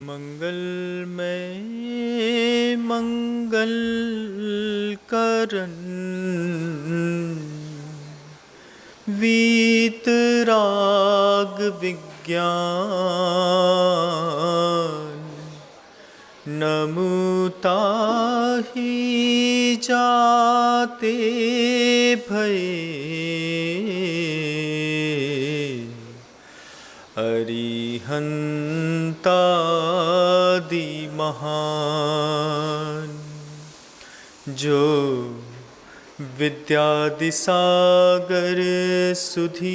मंगलमय मंगल करन वीतराग विज्ञान नमुताहि जाते भये अरिहंतादि महान जो विद्यादि सागर सुधी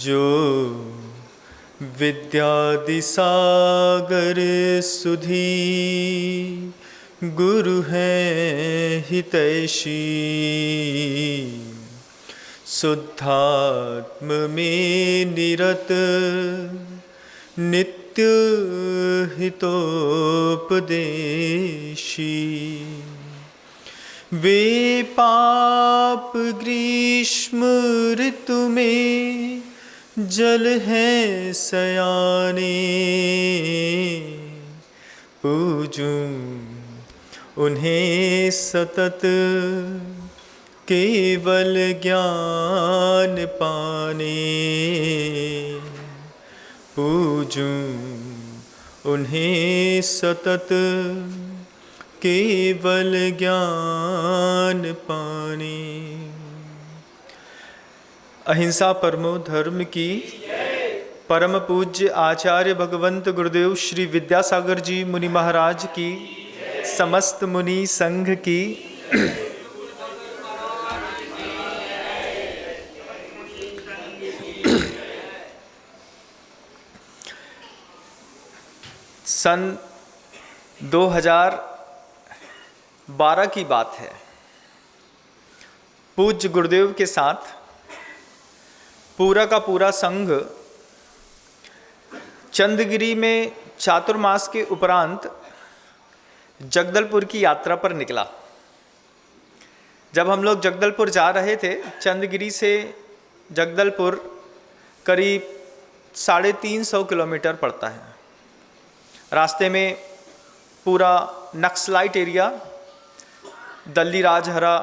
जो विद्यादि सागर सुधी गुरु हैं हितैषी शुद्धात्म में निरत नित्य हितोपदेशी वे पाप ग्रीष्म ऋतु में जल हैं सयाने पूजूं उन्हें सतत केवल ज्ञान पाने पूजूं उन्हें सतत केवल ज्ञान पाने। अहिंसा परमो धर्म की परम पूज्य आचार्य भगवंत गुरुदेव श्री विद्यासागर जी मुनि महाराज की समस्त मुनि संघ की सन 2012 की बात है। पूज्य गुरुदेव के साथ पूरा का पूरा संघ चंदगिरी में चातुर्मास के उपरांत जगदलपुर की यात्रा पर निकला। जब हम लोग जगदलपुर जा रहे थे, चंदगिरी से जगदलपुर करीब 350 किलोमीटर पड़ता है। रास्ते में पूरा नक्सलाइट एरिया, दल्ली राजहरा,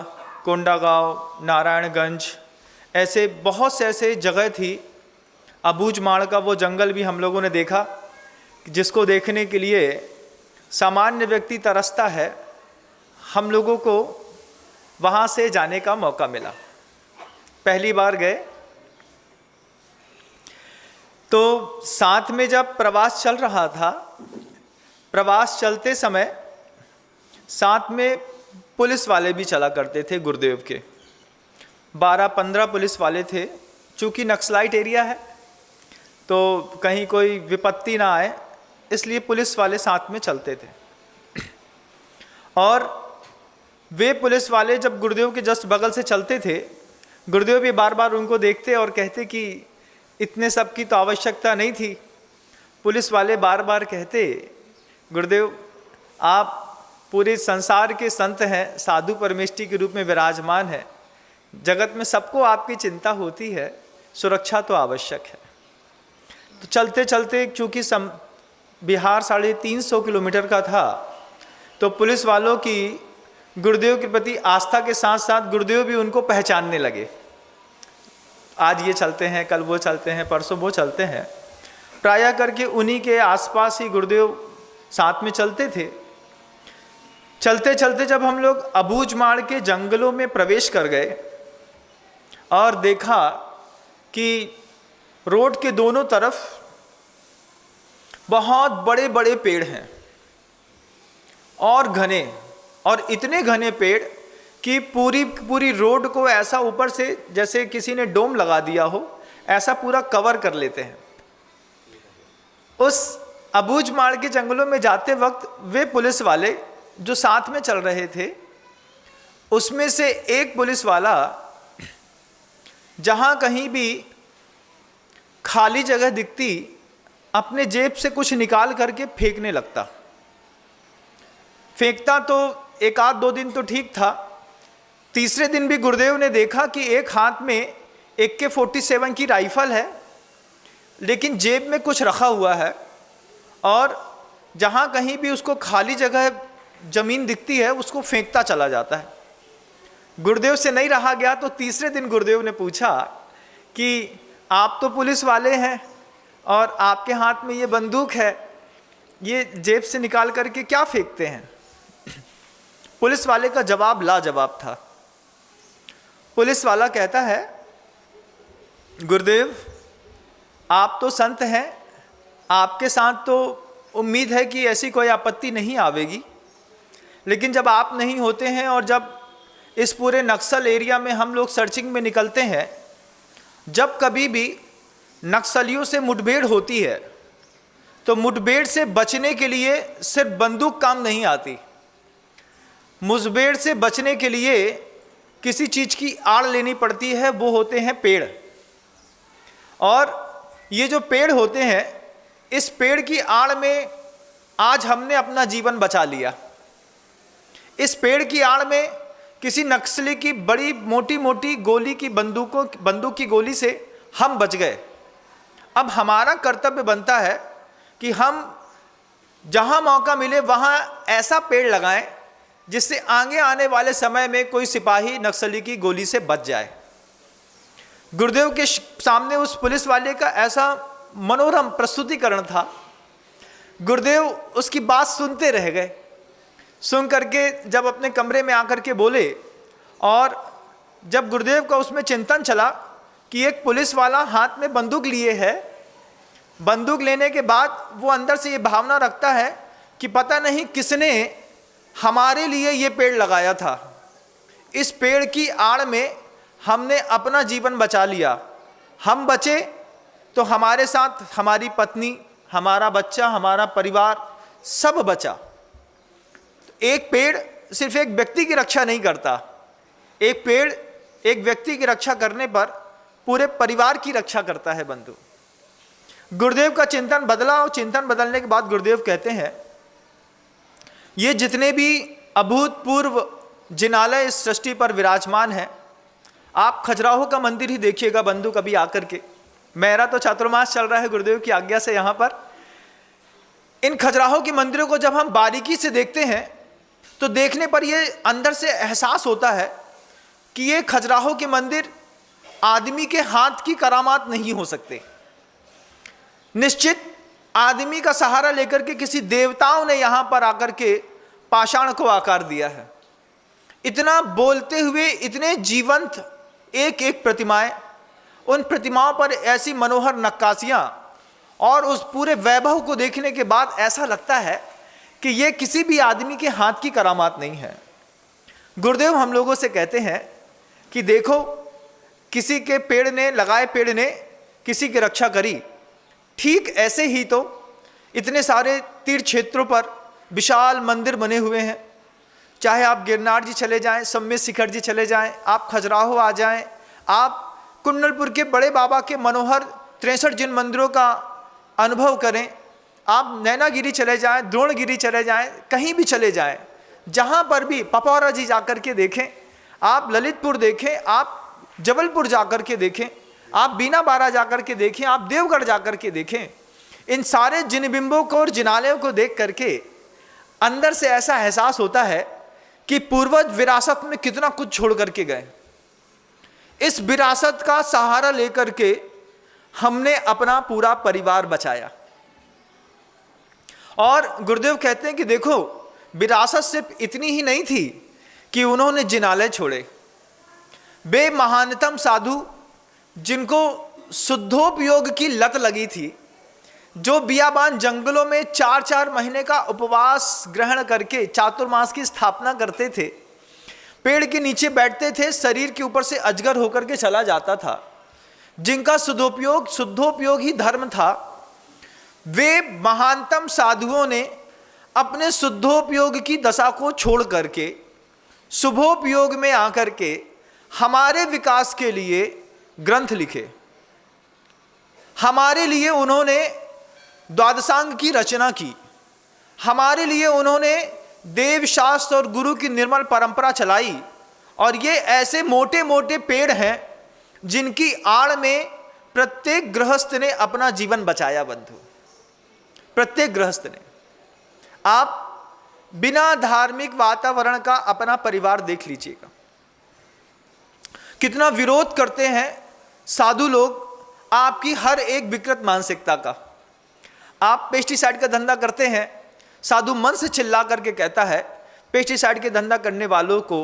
कोंडागांव, नारायणगंज, ऐसे बहुत से ऐसे जगह थी। अबूझमाड़ का वो जंगल भी हम लोगों ने देखा, जिसको देखने के लिए सामान्य व्यक्ति तरसता है। हम लोगों को वहाँ से जाने का मौका मिला, पहली बार गए। तो साथ में जब प्रवास चल रहा था, प्रवास चलते समय साथ में पुलिस वाले भी चला करते थे। गुरुदेव के 12-15 पुलिस वाले थे। चूँकि नक्सलाइट एरिया है तो कहीं कोई विपत्ति ना आए, इसलिए पुलिस वाले साथ में चलते थे। और वे पुलिस वाले जब गुरुदेव के जस्ट बगल से चलते थे, गुरुदेव भी बार बार उनको देखते और कहते कि इतने सब की तो आवश्यकता नहीं थी। पुलिस वाले बार बार कहते, गुरुदेव आप पूरे संसार के संत हैं, साधु परमेष्ठी के रूप में विराजमान है, जगत में सबको आपकी चिंता होती है, सुरक्षा तो आवश्यक है। तो चलते चलते चूँकि बिहार 350 किलोमीटर का था, तो पुलिस वालों की गुरुदेव के प्रति आस्था के साथ साथ गुरुदेव भी उनको पहचानने लगे। आज ये चलते हैं, कल वो चलते हैं, परसों वो चलते हैं। प्रायः करके उन्हीं के आसपास ही गुरुदेव साथ में चलते थे। चलते चलते जब हम लोग अबूझमाड़ के जंगलों में प्रवेश कर गए और देखा कि रोड के दोनों तरफ बहुत बड़े बड़े पेड़ हैं और घने, और इतने घने पेड़ कि पूरी रोड को ऐसा ऊपर से जैसे किसी ने डोम लगा दिया हो, ऐसा पूरा कवर कर लेते हैं। उस अबूझमाड़ के जंगलों में जाते वक्त वे पुलिस वाले जो साथ में चल रहे थे, उसमें से एक पुलिस वाला जहां कहीं भी खाली जगह दिखती, अपने जेब से कुछ निकाल करके फेंकने लगता। फेंकता तो 1-2 दिन तो ठीक था, तीसरे दिन भी गुरुदेव ने देखा कि एक हाथ में AK-47 की राइफल है लेकिन जेब में कुछ रखा हुआ है और जहाँ कहीं भी उसको खाली जगह ज़मीन दिखती है उसको फेंकता चला जाता है। गुरुदेव से नहीं रहा गया तो तीसरे दिन गुरुदेव ने पूछा कि आप तो पुलिस वाले हैं और आपके हाथ में ये बंदूक है, ये जेब से निकाल करके क्या फेंकते हैं? पुलिस वाले का जवाब लाजवाब था। पुलिस वाला कहता है, गुरुदेव आप तो संत हैं, आपके साथ तो उम्मीद है कि ऐसी कोई आपत्ति नहीं आवेगी, लेकिन जब आप नहीं होते हैं और जब इस पूरे नक्सल एरिया में हम लोग सर्चिंग में निकलते हैं, जब कभी भी नक्सलियों से मुठभेड़ होती है तो मुठभेड़ से बचने के लिए सिर्फ बंदूक काम नहीं आती। मुठभेड़ से बचने के लिए किसी चीज़ की आड़ लेनी पड़ती है, वो होते हैं पेड़। और ये जो पेड़ होते हैं, इस पेड़ की आड़ में आज हमने अपना जीवन बचा लिया। इस पेड़ की आड़ में किसी नक्सली की बड़ी मोटी मोटी गोली की बंदूक की गोली से हम बच गए। अब हमारा कर्तव्य बनता है कि हम जहाँ मौका मिले वहाँ ऐसा पेड़ लगाएं जिससे आगे आने वाले समय में कोई सिपाही नक्सली की गोली से बच जाए। गुरुदेव के सामने उस पुलिस वाले का ऐसा मनोरम प्रस्तुतिकरण था। गुरुदेव उसकी बात सुनते रह गए। सुन करके जब अपने कमरे में आकर के बोले, और जब गुरुदेव का उसमें चिंतन चला कि एक पुलिस वाला हाथ में बंदूक लिए है, बंदूक लेने के बाद वो अंदर से ये भावना रखता है कि पता नहीं किसने हमारे लिए ये पेड़ लगाया था, इस पेड़ की आड़ में हमने अपना जीवन बचा लिया, हम बचे तो हमारे साथ हमारी पत्नी, हमारा बच्चा, हमारा परिवार सब बचा। एक पेड़ सिर्फ एक व्यक्ति की रक्षा नहीं करता, एक पेड़ एक व्यक्ति की रक्षा करने पर पूरे परिवार की रक्षा करता है बंधु। गुरुदेव का चिंतन बदला और चिंतन बदलने के बाद गुरुदेव कहते हैं, ये जितने भी अभूतपूर्व जिनालय इस सृष्टि पर विराजमान हैं, आप खजुराहो का मंदिर ही देखिएगा बंधु कभी आकर के। मेरा तो चातुर्मास चल रहा है गुरुदेव की आज्ञा से यहाँ पर। इन खजुराहो के मंदिरों को जब हम बारीकी से देखते हैं तो देखने पर ये अंदर से एहसास होता है कि ये खजुराहो के मंदिर आदमी के हाथ की करामात नहीं हो सकते। निश्चित आदमी का सहारा लेकर के किसी देवताओं ने यहाँ पर आकर के पाषाण को आकार दिया है। इतना बोलते हुए इतने जीवंत एक एक प्रतिमाएं, उन प्रतिमाओं पर ऐसी मनोहर नक्काशियाँ, और उस पूरे वैभव को देखने के बाद ऐसा लगता है कि ये किसी भी आदमी के हाथ की करामात नहीं है। गुरुदेव हम लोगों से कहते हैं कि देखो, किसी के पेड़ ने लगाए पेड़ ने किसी की रक्षा करी, ठीक ऐसे ही तो इतने सारे तीर्थ क्षेत्रों पर विशाल मंदिर बने हुए हैं। चाहे आप गिरनार जी चले जाएं, सम्मेत शिखर जी चले जाएं, आप खजुराहो आ जाएं, आप कुंडलपुर के बड़े बाबा के मनोहर 63 जिन मंदिरों का अनुभव करें, आप नैनागिरी चले जाएं, द्रोणगिरी चले जाएं, कहीं भी चले जाएं, जहां पर भी पपौरा जी जाकर के देखें, आप ललितपुर देखें, आप जबलपुर जाकर के देखें, आप बीना बारा जाकर के देखें, आप देवगढ़ जाकर के देखें, इन सारे जिन बिंबों को और जिनालयों को देख करके अंदर से ऐसा एहसास होता है कि पूर्वज विरासत में कितना कुछ छोड़ करके गए। इस विरासत का सहारा लेकर के हमने अपना पूरा परिवार बचाया। और गुरुदेव कहते हैं कि देखो, विरासत सिर्फ इतनी ही नहीं थी कि उन्होंने जिनालय छोड़े। वे महानतम साधु जिनको शुद्धोपयोग की लत लगी थी, जो बियाबान जंगलों में 4-4 महीने का उपवास ग्रहण करके चातुर्मास की स्थापना करते थे, पेड़ के नीचे बैठते थे, शरीर के ऊपर से अजगर होकर के चला जाता था, जिनका शुद्धोपयोग ही धर्म था, वे महानतम साधुओं ने अपने शुद्धोपयोग की दशा को छोड़ करके शुभोपयोग में आकर के हमारे विकास के लिए ग्रंथ लिखे। हमारे लिए उन्होंने द्वादशांग की रचना की, हमारे लिए उन्होंने देव शास्त्र और गुरु की निर्मल परंपरा चलाई। और ये ऐसे मोटे मोटे पेड़ हैं जिनकी आड़ में प्रत्येक गृहस्थ ने अपना जीवन बचाया बंधु, प्रत्येक गृहस्थ ने। आप बिना धार्मिक वातावरण का अपना परिवार देख लीजिएगा, कितना विरोध करते हैं साधु लोग आपकी हर एक विकृत मानसिकता का। आप पेस्टिसाइड का धंधा करते हैं, साधु मन से चिल्ला करके कहता है पेस्टिसाइड के धंधा करने वालों को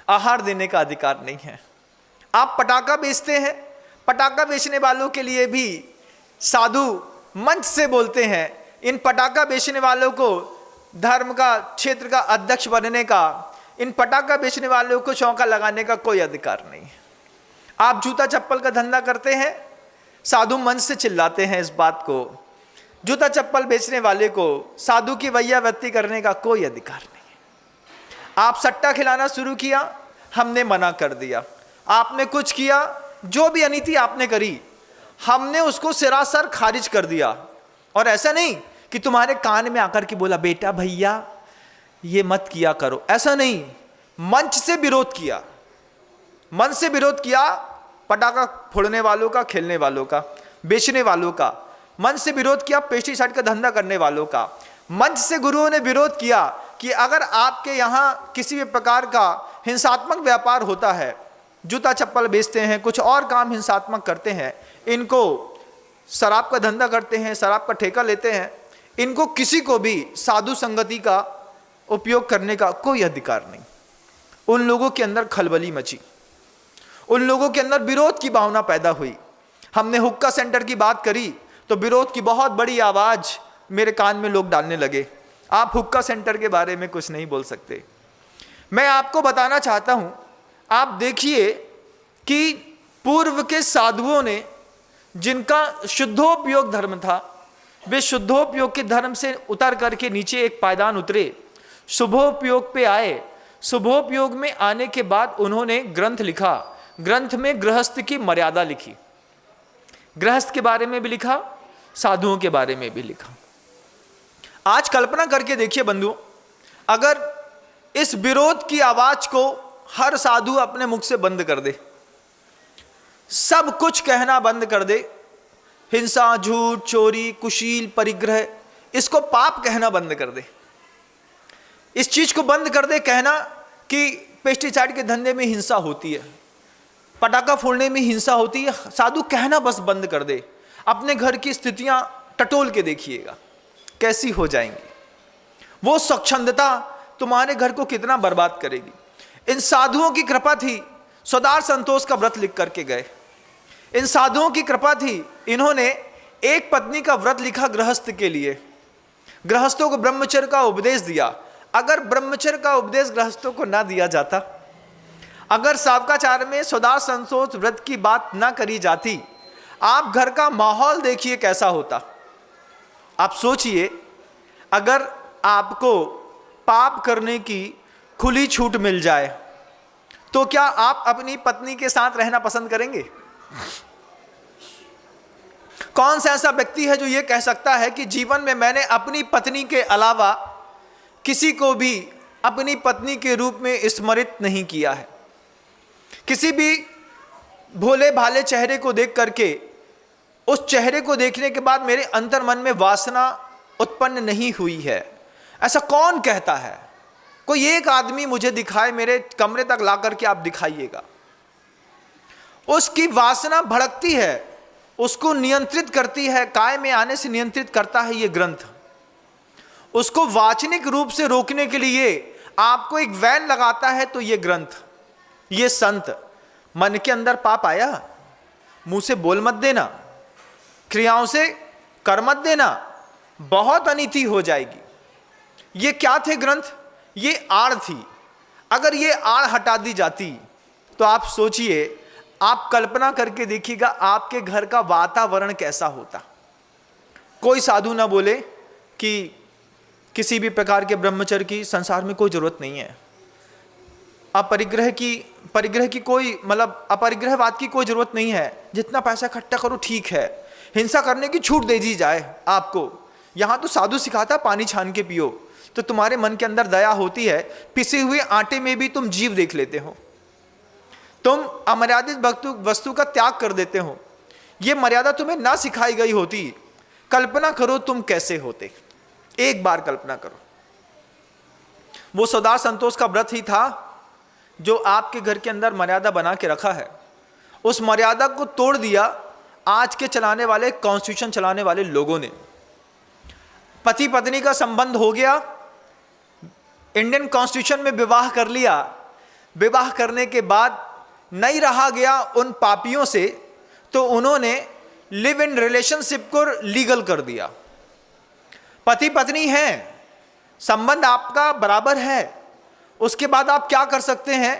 आहार देने का अधिकार नहीं है। आप पटाखा बेचते हैं, पटाखा बेचने वालों के लिए भी साधु मंच से बोलते हैं इन पटाखा बेचने वालों को धर्म का क्षेत्र का अध्यक्ष बनने का, इन पटाखा बेचने वालों को चौका लगाने का कोई अधिकार नहीं है। आप जूता चप्पल का धंधा करते हैं, साधु मंच से चिल्लाते हैं इस बात को, जूता चप्पल बेचने वाले को साधु की वैयावृत्ति करने का कोई अधिकार नहीं है। आप सट्टा खिलाना शुरू किया, हमने मना कर दिया। आपने कुछ किया, जो भी अनीति आपने करी हमने उसको सरासर खारिज कर दिया। और ऐसा नहीं कि तुम्हारे कान में आकर के बोला बेटा भैया ये मत किया करो, ऐसा नहीं, मंच से विरोध किया, मन से विरोध किया। पटाखा फोड़ने वालों का, खेलने वालों का, बेचने वालों का मन से विरोध किया, पेस्टिसाइड का धंधा करने वालों का मंच से गुरुओं ने विरोध किया कि अगर आपके यहाँ किसी भी प्रकार का हिंसात्मक व्यापार होता है, जूता चप्पल बेचते हैं, कुछ और काम हिंसात्मक करते हैं, इनको शराब का धंधा करते हैं, शराब का ठेका लेते हैं, इनको किसी को भी साधु संगति का उपयोग करने का कोई अधिकार नहीं। उन लोगों के अंदर खलबली मची, उन लोगों के अंदर विरोध की भावना पैदा हुई। हमने हुक्का सेंटर की बात करी तो विरोध की बहुत बड़ी आवाज मेरे कान में लोग डालने लगे, आप हुक्का सेंटर के बारे में कुछ नहीं बोल सकते। मैं आपको बताना चाहता हूं, आप देखिए कि पूर्व के साधुओं ने जिनका शुद्धोपयोग धर्म था, वे शुद्धोपयोग के धर्म से उतर करके नीचे एक पायदान उतरे, शुभोपयोग पे आए। शुभोपयोग में आने के बाद उन्होंने ग्रंथ लिखा, ग्रंथ में गृहस्थ की मर्यादा लिखी, गृहस्थ के बारे में भी लिखा, साधुओं के बारे में भी लिखा। आज कल्पना करके देखिए बंधुओं, अगर इस विरोध की आवाज को हर साधु अपने मुख से बंद कर दे, सब कुछ कहना बंद कर दे, हिंसा, झूठ, चोरी, कुशील, परिग्रह, इसको पाप कहना बंद कर दे, इस चीज को बंद कर दे कहना कि पेस्टिसाइड के धंधे में हिंसा होती है, पटाखा फोड़ने में हिंसा होती है, साधु कहना बस बंद कर दे। अपने घर की स्थितियां टटोल के देखिएगा कैसी हो जाएंगी। वो स्वच्छंदता तुम्हारे घर को कितना बर्बाद करेगी। इन साधुओं की कृपा थी, सदार संतोष का व्रत लिख करके गए। इन साधुओं की कृपा थी, इन्होंने एक पत्नी का व्रत लिखा गृहस्थ के लिए, गृहस्थों को ब्रह्मचर्य का उपदेश दिया। अगर ब्रह्मचर्य का उपदेश गृहस्थों को ना दिया जाता, अगर सावकाचार में सदार संतोष व्रत की बात ना करी जाती, आप घर का माहौल देखिए कैसा होता। आप सोचिए, अगर आपको पाप करने की खुली छूट मिल जाए तो क्या आप अपनी पत्नी के साथ रहना पसंद करेंगे? कौन सा ऐसा व्यक्ति है जो यह कह सकता है कि जीवन में मैंने अपनी पत्नी के अलावा किसी को भी अपनी पत्नी के रूप में स्मरित नहीं किया है? किसी भी भोले भाले चेहरे को देख करके, उस चेहरे को देखने के बाद मेरे अंतर मन में वासना उत्पन्न नहीं हुई है, ऐसा कौन कहता है? कोई एक आदमी मुझे दिखाए, मेरे कमरे तक ला करके आप दिखाइएगा। उसकी वासना भड़कती है, उसको नियंत्रित करती है, काय में आने से नियंत्रित करता है ये ग्रंथ। उसको वाचनिक रूप से रोकने के लिए आपको एक वैन लगाता है तो ये ग्रंथ, ये संत। मन के अंदर पाप आया, मुंह से बोल मत देना, क्रियाओं से कर मत देना, बहुत अनीति हो जाएगी। ये क्या थे ग्रंथ? ये आड़ थी। अगर ये आड़ हटा दी जाती तो आप सोचिए, आप कल्पना करके देखिएगा आपके घर का वातावरण कैसा होता। कोई साधु ना बोले कि किसी भी प्रकार के ब्रह्मचर्य की संसार में कोई जरूरत नहीं है, परिग्रह की कोई मतलब अपरिग्रहवाद की कोई जरूरत नहीं है, जितना पैसा इकट्ठा करो ठीक है, हिंसा करने की छूट दे दी जाए आपको। यहाँ तो साधु सिखाता पानी छान के पियो, तो तुम्हारे मन के अंदर दया होती है। पिसे हुए आटे में भी तुम जीव देख लेते हो, तुम अमर्यादित वस्तु का त्याग कर देते हो। ये मर्यादा तुम्हें ना सिखाई गई होती, कल्पना करो तुम कैसे होते। एक बार कल्पना करो, वो सरदार संतोष का व्रत ही था जो आपके घर के अंदर मर्यादा बना के रखा है, उस मर्यादा को तोड़ दिया आज के चलाने वाले, कॉन्स्टिट्यूशन चलाने वाले लोगों ने। पति पत्नी का संबंध हो गया, इंडियन कॉन्स्टिट्यूशन में विवाह कर लिया, विवाह करने के बाद नहीं रहा गया उन पापियों से, तो उन्होंने लिव इन रिलेशनशिप को लीगल कर दिया। पति पत्नी हैं, संबंध आपका बराबर है, उसके बाद आप क्या कर सकते हैं,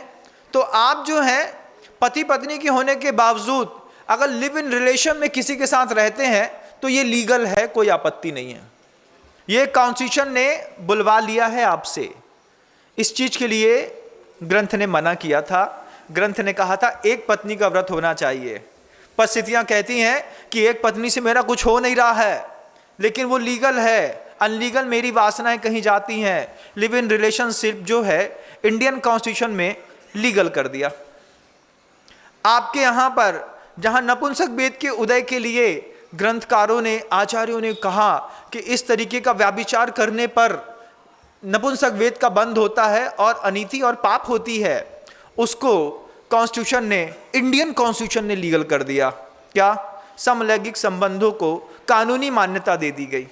तो आप जो हैं पति पत्नी के होने के बावजूद अगर लिव इन रिलेशन में किसी के साथ रहते हैं तो ये लीगल है, कोई आपत्ति नहीं है। ये कॉन्स्टिट्यूशन ने बुलवा लिया है आपसे। इस चीज के लिए ग्रंथ ने मना किया था। ग्रंथ ने कहा था एक पत्नी का व्रत होना चाहिए। परिस्थितियां कहती हैं कि एक पत्नी से मेरा कुछ हो नहीं रहा है, लेकिन वो लीगल है, अनलीगल मेरी वासनाएं कहीं जाती हैं। लिव इन रिलेशनशिप जो है इंडियन कॉन्स्टिट्यूशन में लीगल कर दिया। आपके यहाँ पर जहाँ नपुंसक वेद के उदय के लिए ग्रंथकारों ने, आचार्यों ने कहा कि इस तरीके का व्याभिचार करने पर नपुंसक वेद का बंद होता है और अनीति और पाप होती है, उसको कॉन्स्टिट्यूशन ने, इंडियन कॉन्स्टिट्यूशन ने लीगल कर दिया। क्या? समलैंगिक संबंधों को कानूनी मान्यता दे दी गई।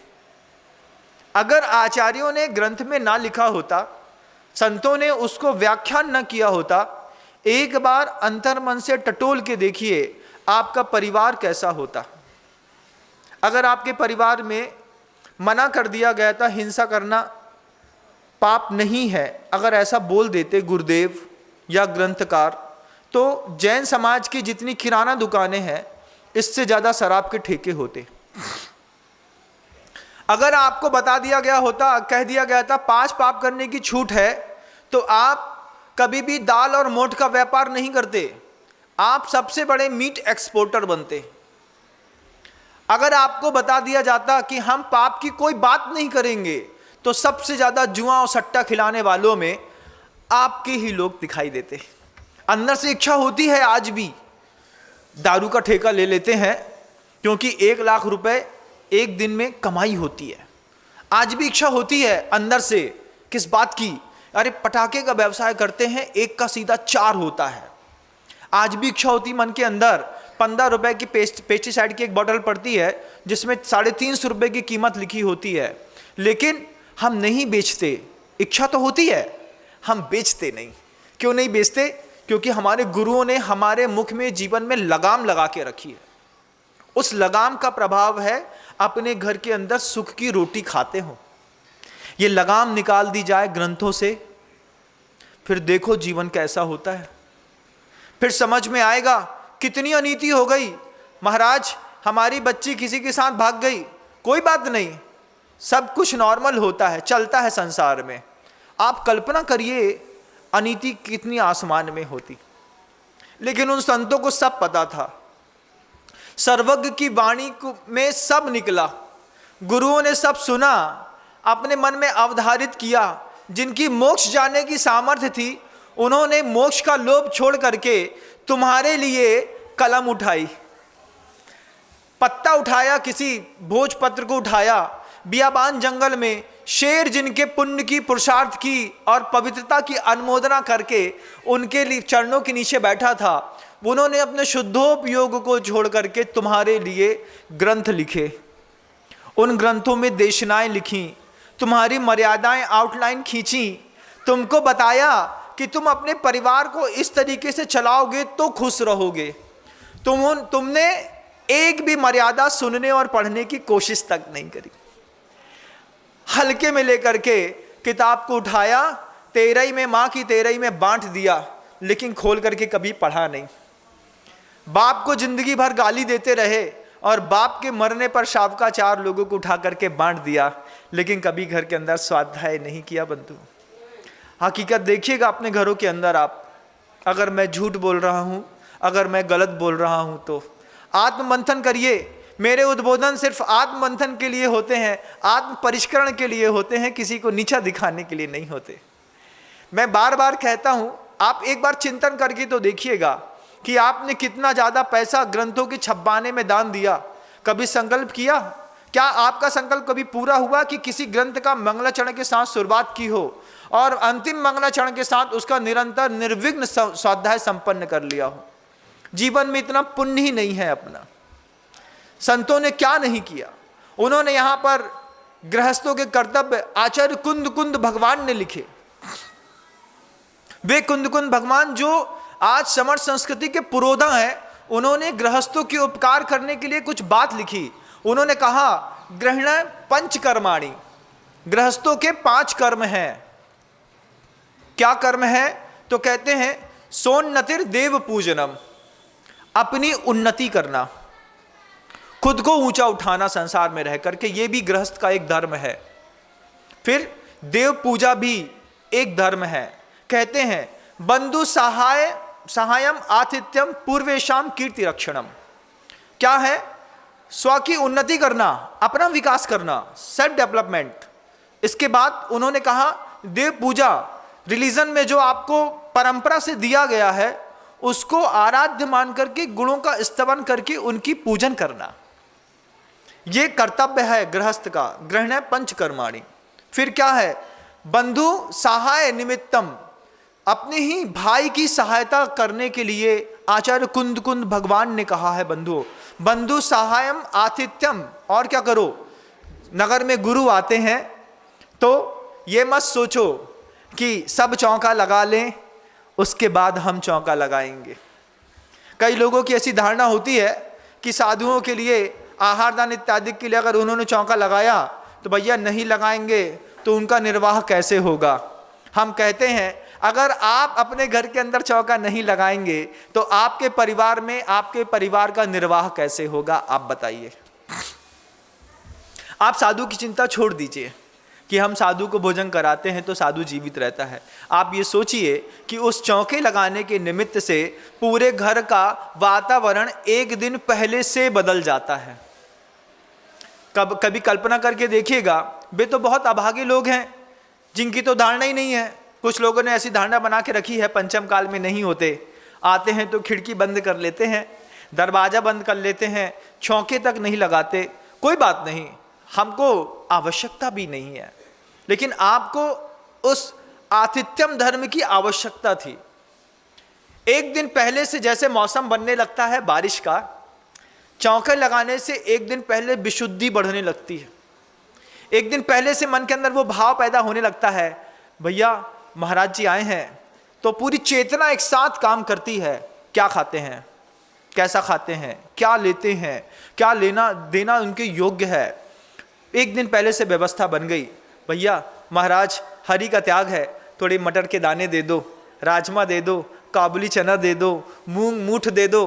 अगर आचार्यों ने ग्रंथ में ना लिखा होता, संतों ने उसको व्याख्यान न किया होता, एक बार अंतर्मन से टटोल के देखिए आपका परिवार कैसा होता। अगर आपके परिवार में मना कर दिया गया था हिंसा करना पाप नहीं है, अगर ऐसा बोल देते गुरुदेव या ग्रंथकार, तो जैन समाज की जितनी किराना दुकानें हैं इससे ज़्यादा शराब के ठेके होते। अगर आपको बता दिया गया होता, कह दिया गया था 5 पाप करने की छूट है, तो आप कभी भी दाल और मोठ का व्यापार नहीं करते, आप सबसे बड़े मीट एक्सपोर्टर बनते। अगर आपको बता दिया जाता कि हम पाप की कोई बात नहीं करेंगे, तो सबसे ज्यादा जुआ और सट्टा खिलाने वालों में आपके ही लोग दिखाई देते। अंदर से इच्छा होती है, आज भी दारू का ठेका ले लेते हैं क्योंकि 1 लाख रुपए एक दिन में कमाई होती है। आज भी इच्छा होती है अंदर से, किस बात की? अरे पटाखे का व्यवसाय करते हैं, 1 का सीधा 4 होता है। आज भी इच्छा होती मन के अंदर, 15 रुपए की पेस्टिसाइड की एक बोतल पड़ती है जिसमें 350 रुपए की कीमत लिखी होती है, लेकिन हम नहीं बेचते। इच्छा तो होती है, हम बेचते नहीं। क्यों नहीं बेचते? क्योंकि हमारे गुरुओं ने हमारे मुख में, जीवन में लगाम लगा के रखी है। उस लगाम का प्रभाव है अपने घर के अंदर सुख की रोटी खाते हो। ये लगाम निकाल दी जाए ग्रंथों से, फिर देखो जीवन कैसा होता है। फिर समझ में आएगा कितनी अनीति हो गई। महाराज, हमारी बच्ची किसी के साथ भाग गई, कोई बात नहीं, सब कुछ नॉर्मल होता है, चलता है संसार में। आप कल्पना करिए अनीति कितनी आसमान में होती। लेकिन उन संतों को सब पता था, सर्वज्ञ की वाणी में सब निकला, गुरुओं ने सब सुना, अपने मन में अवधारित किया। जिनकी मोक्ष जाने की सामर्थ्य थी, उन्होंने मोक्ष का लोभ छोड़ करके तुम्हारे लिए कलम उठाई, पत्ता उठाया, किसी भोजपत्र को उठाया। बियाबान जंगल में शेर जिनके पुण्य की, पुरुषार्थ की और पवित्रता की अनुमोदना करके उनके लिए चरणों के नीचे बैठा था, उन्होंने अपने शुद्धोपयोग को छोड़ करके तुम्हारे लिए ग्रंथ लिखे। उन ग्रंथों में देशनाएं लिखी, तुम्हारी मर्यादाएं आउटलाइन खींची, तुमको बताया कि तुम अपने परिवार को इस तरीके से चलाओगे तो खुश रहोगे। तुमने एक भी मर्यादा सुनने और पढ़ने की कोशिश तक नहीं करी। हल्के में लेकर के किताब को उठाया, 13 में, माँ की 13 में बांट दिया, लेकिन खोल करके कभी पढ़ा नहीं। बाप को जिंदगी भर गाली देते रहे और बाप के मरने पर शावकाचार लोगों को उठा करके बांट दिया, लेकिन कभी घर के अंदर स्वाध्याय नहीं किया। बंधु, हकीकत देखिएगा अपने घरों के अंदर आप। अगर मैं झूठ बोल रहा हूँ, अगर मैं गलत बोल रहा हूँ, तो आत्ममंथन करिए। मेरे उद्बोधन सिर्फ आत्ममंथन के लिए होते हैं, आत्म परिष्करण के लिए होते हैं, किसी को नीचा दिखाने के लिए नहीं होते। मैं बार बार कहता हूँ, आप एक बार चिंतन करके तो देखिएगा कि आपने कितना ज़्यादा पैसा ग्रंथों के छपवाने में दान दिया? कभी संकल्प किया? क्या आपका संकल्प कभी पूरा हुआ कि किसी ग्रंथ का मंगलाचरण के साथ शुरुआत की हो और अंतिम मंगलाचरण के साथ उसका निरंतर निर्विघ्न स्वाध्याय संपन्न कर लिया हो? जीवन में इतना पुण्य ही नहीं है अपना। संतों ने क्या नहीं किया? उन्होंने यहां पर गृहस्थों के कर्तव्य आचार्य कुंद कुंद भगवान ने लिखे। वे कुंद कुंद भगवान जो आज समर्थ संस्कृति के पुरोधा हैं, उन्होंने गृहस्थों के उपकार करने के लिए कुछ बात लिखी। उन्होंने कहा ग्रहण पंच कर्माणि, गृहस्थों के 5 कर्म हैं। क्या कर्म है? तो कहते हैं सोन्नतिर देव पूजनम, अपनी उन्नति करना, खुद को ऊंचा उठाना संसार में रह करके, ये भी गृहस्थ का एक धर्म है। फिर देव पूजा भी एक धर्म है। कहते हैं बंधु सहायम आतिथ्यम पूर्वेशाम कीर्ति रक्षणम। क्या है? स्व की उन्नति करना, अपना विकास करना, सेल्फ डेवलपमेंट। इसके बाद उन्होंने कहा देव पूजा, रिलीजन में जो आपको परंपरा से दिया गया है उसको आराध्य मान करके गुणों का स्तवन करके उनकी पूजन करना, ये कर्तव्य है गृहस्थ का। ग्रहण पंचकर्माणि। फिर क्या है? बंधु सहाय निमित्तम, अपने ही भाई की सहायता करने के लिए आचार्य कुंद कुंद भगवान ने कहा है बंधु सहायम आतिथ्यम। और क्या करो? नगर में गुरु आते हैं तो ये मत सोचो कि सब चौका लगा लें उसके बाद हम चौका लगाएंगे। कई लोगों की ऐसी धारणा होती है कि साधुओं के लिए आहार दान इत्यादि के लिए अगर उन्होंने चौका लगाया तो भैया नहीं लगाएंगे तो उनका निर्वाह कैसे होगा? हम कहते हैं अगर आप अपने घर के अंदर चौका नहीं लगाएंगे तो आपके परिवार में आपके परिवार का निर्वाह कैसे होगा? आप बताइए। आप साधु की चिंता छोड़ दीजिए कि हम साधु को भोजन कराते हैं तो साधु जीवित रहता है। आप ये सोचिए कि उस चौके लगाने के निमित्त से पूरे घर का वातावरण एक दिन पहले से बदल जाता है। कभी कल्पना करके देखिएगा, वे तो बहुत अभागे लोग हैं जिनकी तो धारणा ही नहीं है। कुछ लोगों ने ऐसी धारणा बना के रखी है पंचम काल में नहीं होते, आते हैं तो खिड़की बंद कर लेते हैं, दरवाजा बंद कर लेते हैं, चौके तक नहीं लगाते। कोई बात नहीं, हमको आवश्यकता भी नहीं है, लेकिन आपको उस आतिथ्यम धर्म की आवश्यकता थी। एक दिन पहले से जैसे मौसम बनने लगता है बारिश का, चौके लगाने से एक दिन पहले विशुद्धि बढ़ने लगती है। एक दिन पहले से मन के अंदर वो भाव पैदा होने लगता है, भैया महाराज जी आए हैं, तो पूरी चेतना एक साथ काम करती है। क्या खाते हैं, कैसा खाते हैं, क्या लेते हैं, क्या लेना देना उनके योग्य है। एक दिन पहले से व्यवस्था बन गई, भैया महाराज हरी का त्याग है, थोड़ी मटर के दाने दे दो, राजमा दे दो, काबुली चना दे दो, मूंग मूठ दे दो,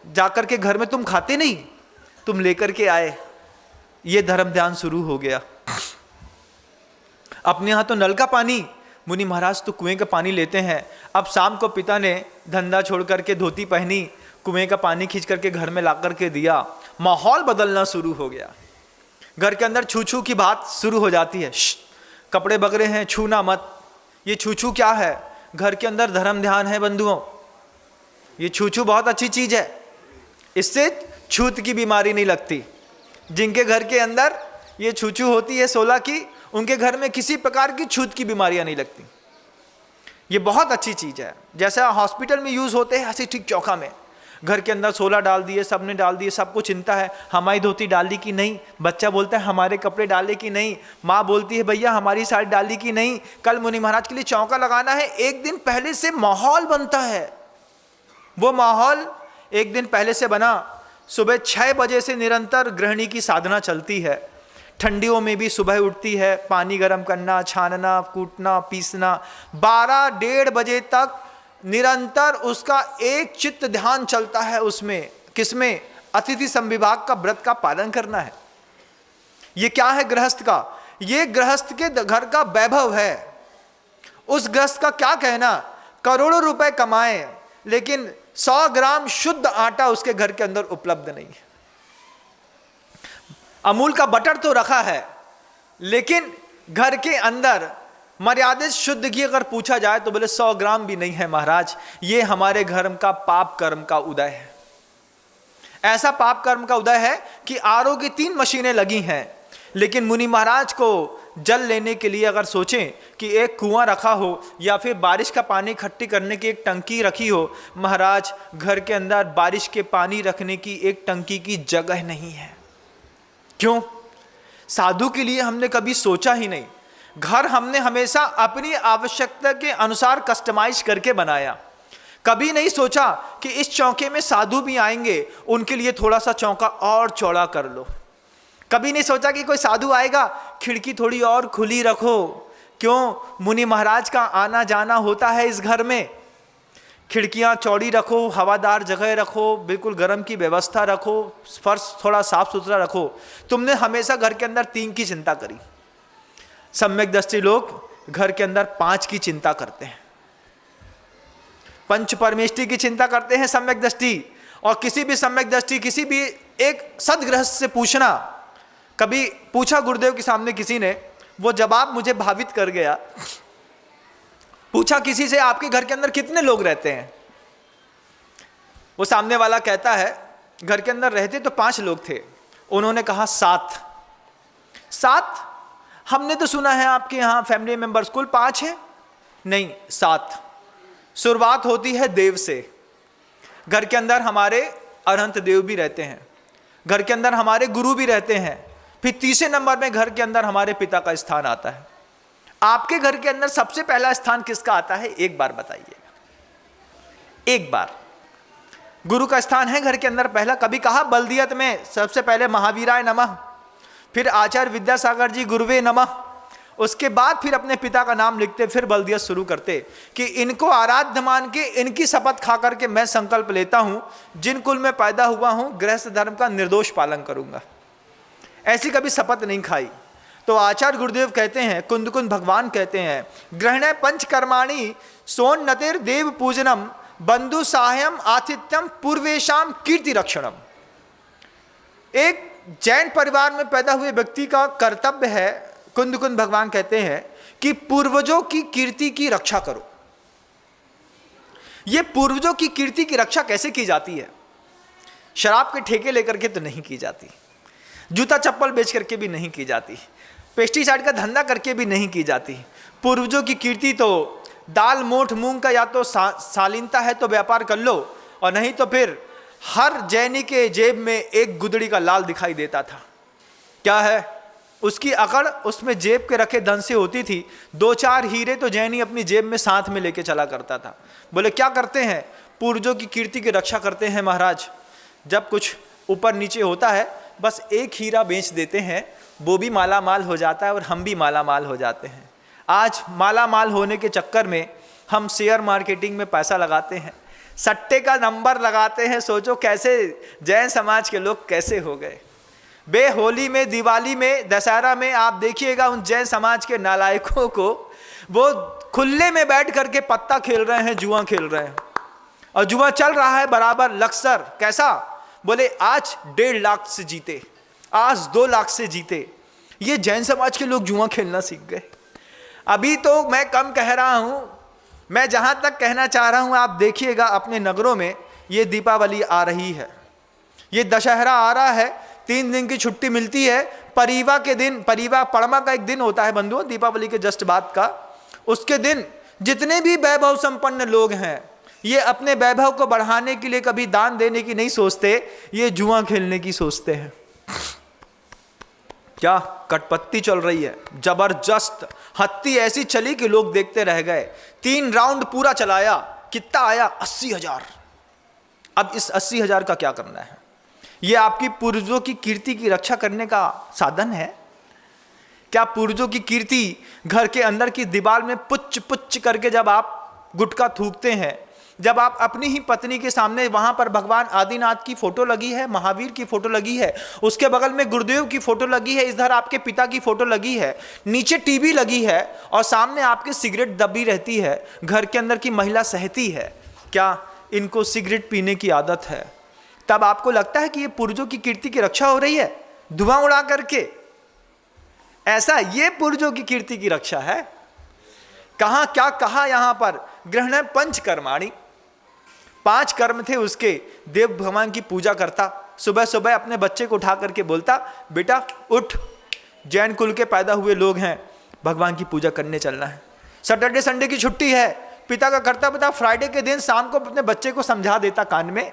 जाकर के घर में तुम खाते नहीं, तुम लेकर के आए। ये धर्म ध्यान शुरू हो गया। अपने यहाँ तो नल का पानी, मुनि महाराज तो कुएं का पानी लेते हैं। अब शाम को पिता ने धंधा छोड़ करके धोती पहनी, कुएं का पानी खींच करके घर में ला करके दिया। माहौल बदलना शुरू हो गया। घर के अंदर छू छू की बात शुरू हो जाती है, कपड़े बगरे हैं, छूना मत। ये छू छू क्या है? घर के अंदर धर्म ध्यान है बंधुओं। ये छू छू बहुत अच्छी चीज है, इससे छूत की बीमारी नहीं लगती। जिनके घर के अंदर ये छू छू होती है 16 की, उनके घर में किसी प्रकार की छूत की बीमारियां नहीं लगती। ये बहुत अच्छी चीज है। जैसा हॉस्पिटल में यूज होते हैं ऐसे ठीक चौका में घर के अंदर 16 डाल दिए, सबने डाल दिए, सबको चिंता है हमारी धोती डाली कि नहीं, बच्चा बोलता है हमारे कपड़े डाले कि नहीं, माँ बोलती है भैया हमारी साड़ी डाली कि नहीं। कल मुनि महाराज के लिए चौका लगाना है, एक दिन पहले से माहौल बनता है। वो माहौल एक दिन पहले से बना। सुबह 6 बजे से निरंतर गृहिणी की साधना चलती है। ठंडियों में भी सुबह उठती है, पानी गर्म करना, छानना, कूटना, पीसना। 12-1:30 बजे तक निरंतर उसका एक चित्त ध्यान चलता है उसमें। किसमें? अतिथि संविभाग का व्रत का पालन करना है। ये क्या है गृहस्थ का? ये गृहस्थ के घर का वैभव है। उस गृहस्थ का क्या कहना, करोड़ों रुपए कमाए लेकिन 100 ग्राम शुद्ध आटा उसके घर के अंदर उपलब्ध नहीं है। अमूल का बटर तो रखा है लेकिन घर के अंदर मर्यादित शुद्ध घी अगर पूछा जाए तो बोले 100 ग्राम भी नहीं है महाराज, ये हमारे घर का पाप कर्म का उदय है। ऐसा पाप कर्म का उदय है कि आरओ की 3 मशीनें लगी हैं, लेकिन मुनि महाराज को जल लेने के लिए अगर सोचें कि एक कुआं रखा हो या फिर बारिश का पानी इकट्ठी करने की एक टंकी रखी हो, महाराज घर के अंदर बारिश के पानी रखने की एक टंकी की जगह नहीं है। क्यों? साधु के लिए हमने कभी सोचा ही नहीं। घर हमने हमेशा अपनी आवश्यकता के अनुसार कस्टमाइज करके बनाया। कभी नहीं सोचा कि इस चौके में साधु भी आएंगे, उनके लिए थोड़ा सा चौका और चौड़ा कर लो। कभी नहीं सोचा कि कोई साधु आएगा, खिड़की थोड़ी और खुली रखो। क्यों? मुनि महाराज का आना जाना होता है इस घर में। खिड़कियां चौड़ी रखो, हवादार जगह रखो, बिल्कुल गर्म की व्यवस्था रखो, फर्श थोड़ा साफ सुथरा रखो। तुमने हमेशा घर के अंदर 3 की चिंता करी। सम्यक दृष्टि लोग घर के अंदर 5 की चिंता करते हैं। पंच परमेष्टि की चिंता करते हैं सम्यक दृष्टि। और किसी भी सम्यक दृष्टि, किसी भी एक सदगृहस्थ से पूछना, कभी पूछा गुरुदेव के सामने किसी ने, वो जवाब मुझे भावित कर गया। पूछा किसी से, आपके घर के अंदर कितने लोग रहते हैं? वो सामने वाला कहता है घर के अंदर रहते तो 5 लोग थे। उन्होंने कहा 7। 7? हमने तो सुना है आपके यहाँ फैमिली मेंबर्स कुल 5 है। नहीं, 7। शुरुआत होती है देव से। घर के अंदर हमारे अनंत देव भी रहते हैं, घर के अंदर हमारे गुरु भी रहते हैं। फिर तीसरे नंबर में घर के अंदर हमारे पिता का स्थान आता है। आपके घर के अंदर सबसे पहला स्थान किसका आता है? एक बार बताइएगा, एक बार। गुरु का स्थान है घर के अंदर पहला। कभी कहा बलदियत में सबसे पहले महावीराय नमः, फिर आचार्य विद्यासागर जी गुरुवे नमः, उसके बाद फिर अपने पिता का नाम लिखते, फिर बलदियत शुरू करते कि इनको आराध्य मान के इनकी शपथ खा करके मैं संकल्प लेता हूं, जिन कुल में पैदा हुआ हूं गृहस्थ धर्म का निर्दोष पालन करूंगा। ऐसी कभी शपथ नहीं खाई। तो आचार्य गुरुदेव कहते हैं, कुंद कुंद भगवान कहते हैं, ग्रहण पंचकर्माणि सोन्नतिर देव पूजनम बंधु साह्यम आतिथ्यम पूर्वेशाम कीर्ति रक्षणम। एक जैन परिवार में पैदा हुए व्यक्ति का कर्तव्य है, कुंद कुंद भगवान कहते हैं, कि पूर्वजों की कीर्ति की रक्षा करो। ये पूर्वजों की कीर्ति की रक्षा कैसे की जाती है? शराब के ठेके लेकर के तो नहीं की जाती, जूता चप्पल बेच करके भी नहीं की जाती, पेस्टिसाइड का धंधा करके भी नहीं की जाती। पूर्वजों की कीर्ति तो दाल मोठ मूंग का या तो शालीनता है तो व्यापार कर लो, और नहीं तो फिर हर जैनी के जेब में एक गुदड़ी का लाल दिखाई देता था। क्या है? उसकी अकड़ उसमें जेब के रखे धन से होती थी। 2-4 हीरे तो जैनी अपनी जेब में साथ में लेके चला करता था। बोले क्या करते हैं? पूर्वजों की कीर्ति की रक्षा करते हैं महाराज। जब कुछ ऊपर नीचे होता है, बस एक हीरा बेच देते हैं, वो भी माला माल हो जाता है और हम भी माला माल हो जाते हैं। आज माला माल होने के चक्कर में हम शेयर मार्केटिंग में पैसा लगाते हैं, सट्टे का नंबर लगाते हैं। सोचो कैसे जैन समाज के लोग कैसे हो गए। होली में, दिवाली में, दशहरा में आप देखिएगा उन जैन समाज के नालायकों को, वो खुले में बैठ करके पत्ता खेल रहे हैं, जुआ खेल रहे हैं, और जुआ चल रहा है बराबर लक्सर। कैसा? बोले आज 1.5 लाख से जीते, आज 2 लाख से जीते। ये जैन समाज के लोग जुआ खेलना सीख गए। अभी तो मैं कम कह रहा हूं, मैं जहां तक कहना चाह रहा हूं, आप देखिएगा अपने नगरों में ये दीपावली आ रही है, ये दशहरा आ रहा है, 3 दिन की छुट्टी मिलती है। परिवा के दिन, परिवा पड़मा का एक दिन होता है बंधुओं, दीपावली के जस्ट बाद का, उसके दिन जितने भी वैभव संपन्न लोग हैं, ये अपने वैभव को बढ़ाने के लिए कभी दान देने की नहीं सोचते, ये जुआ खेलने की सोचते हैं। क्या कटपत्ती चल रही है जबरदस्त। हत्ती ऐसी चली कि लोग देखते रह गए। 3 राउंड पूरा चलाया, कितना आया? 80,000। अब इस 80,000 का क्या करना है? ये आपकी पूर्वजों की कीर्ति की रक्षा करने का साधन है क्या? पूर्वजों की कीर्ति घर के अंदर की दीवार में पुच्च पुच्च करके जब आप गुटखा थूकते हैं, जब आप अपनी ही पत्नी के सामने, वहां पर भगवान आदिनाथ की फोटो लगी है, महावीर की फोटो लगी है, उसके बगल में गुरुदेव की फोटो लगी है, इधर आपके पिता की फोटो लगी है, नीचे टीवी लगी है, और सामने आपके सिगरेट दबी रहती है, घर के अंदर की महिला सहती है, क्या इनको सिगरेट पीने की आदत है, तब आपको लगता है कि ये पूर्वजों की कीर्ति की रक्षा हो रही है धुआं उड़ा करके? ऐसा ये पूर्वजों की कीर्ति की रक्षा है? कहाँ क्या कहा यहाँ पर, ग्रहण पंच कर्माणि, 5 कर्म थे उसके। देव भगवान की पूजा करता, सुबह सुबह अपने बच्चे को उठा करके बोलता, बेटा उठ, जैन कुल के पैदा हुए लोग हैं, भगवान की पूजा करने चलना है। सैटरडे संडे की छुट्टी है, पिता का कर्तव्य था फ्राइडे के दिन शाम को अपने बच्चे को समझा देता कान में,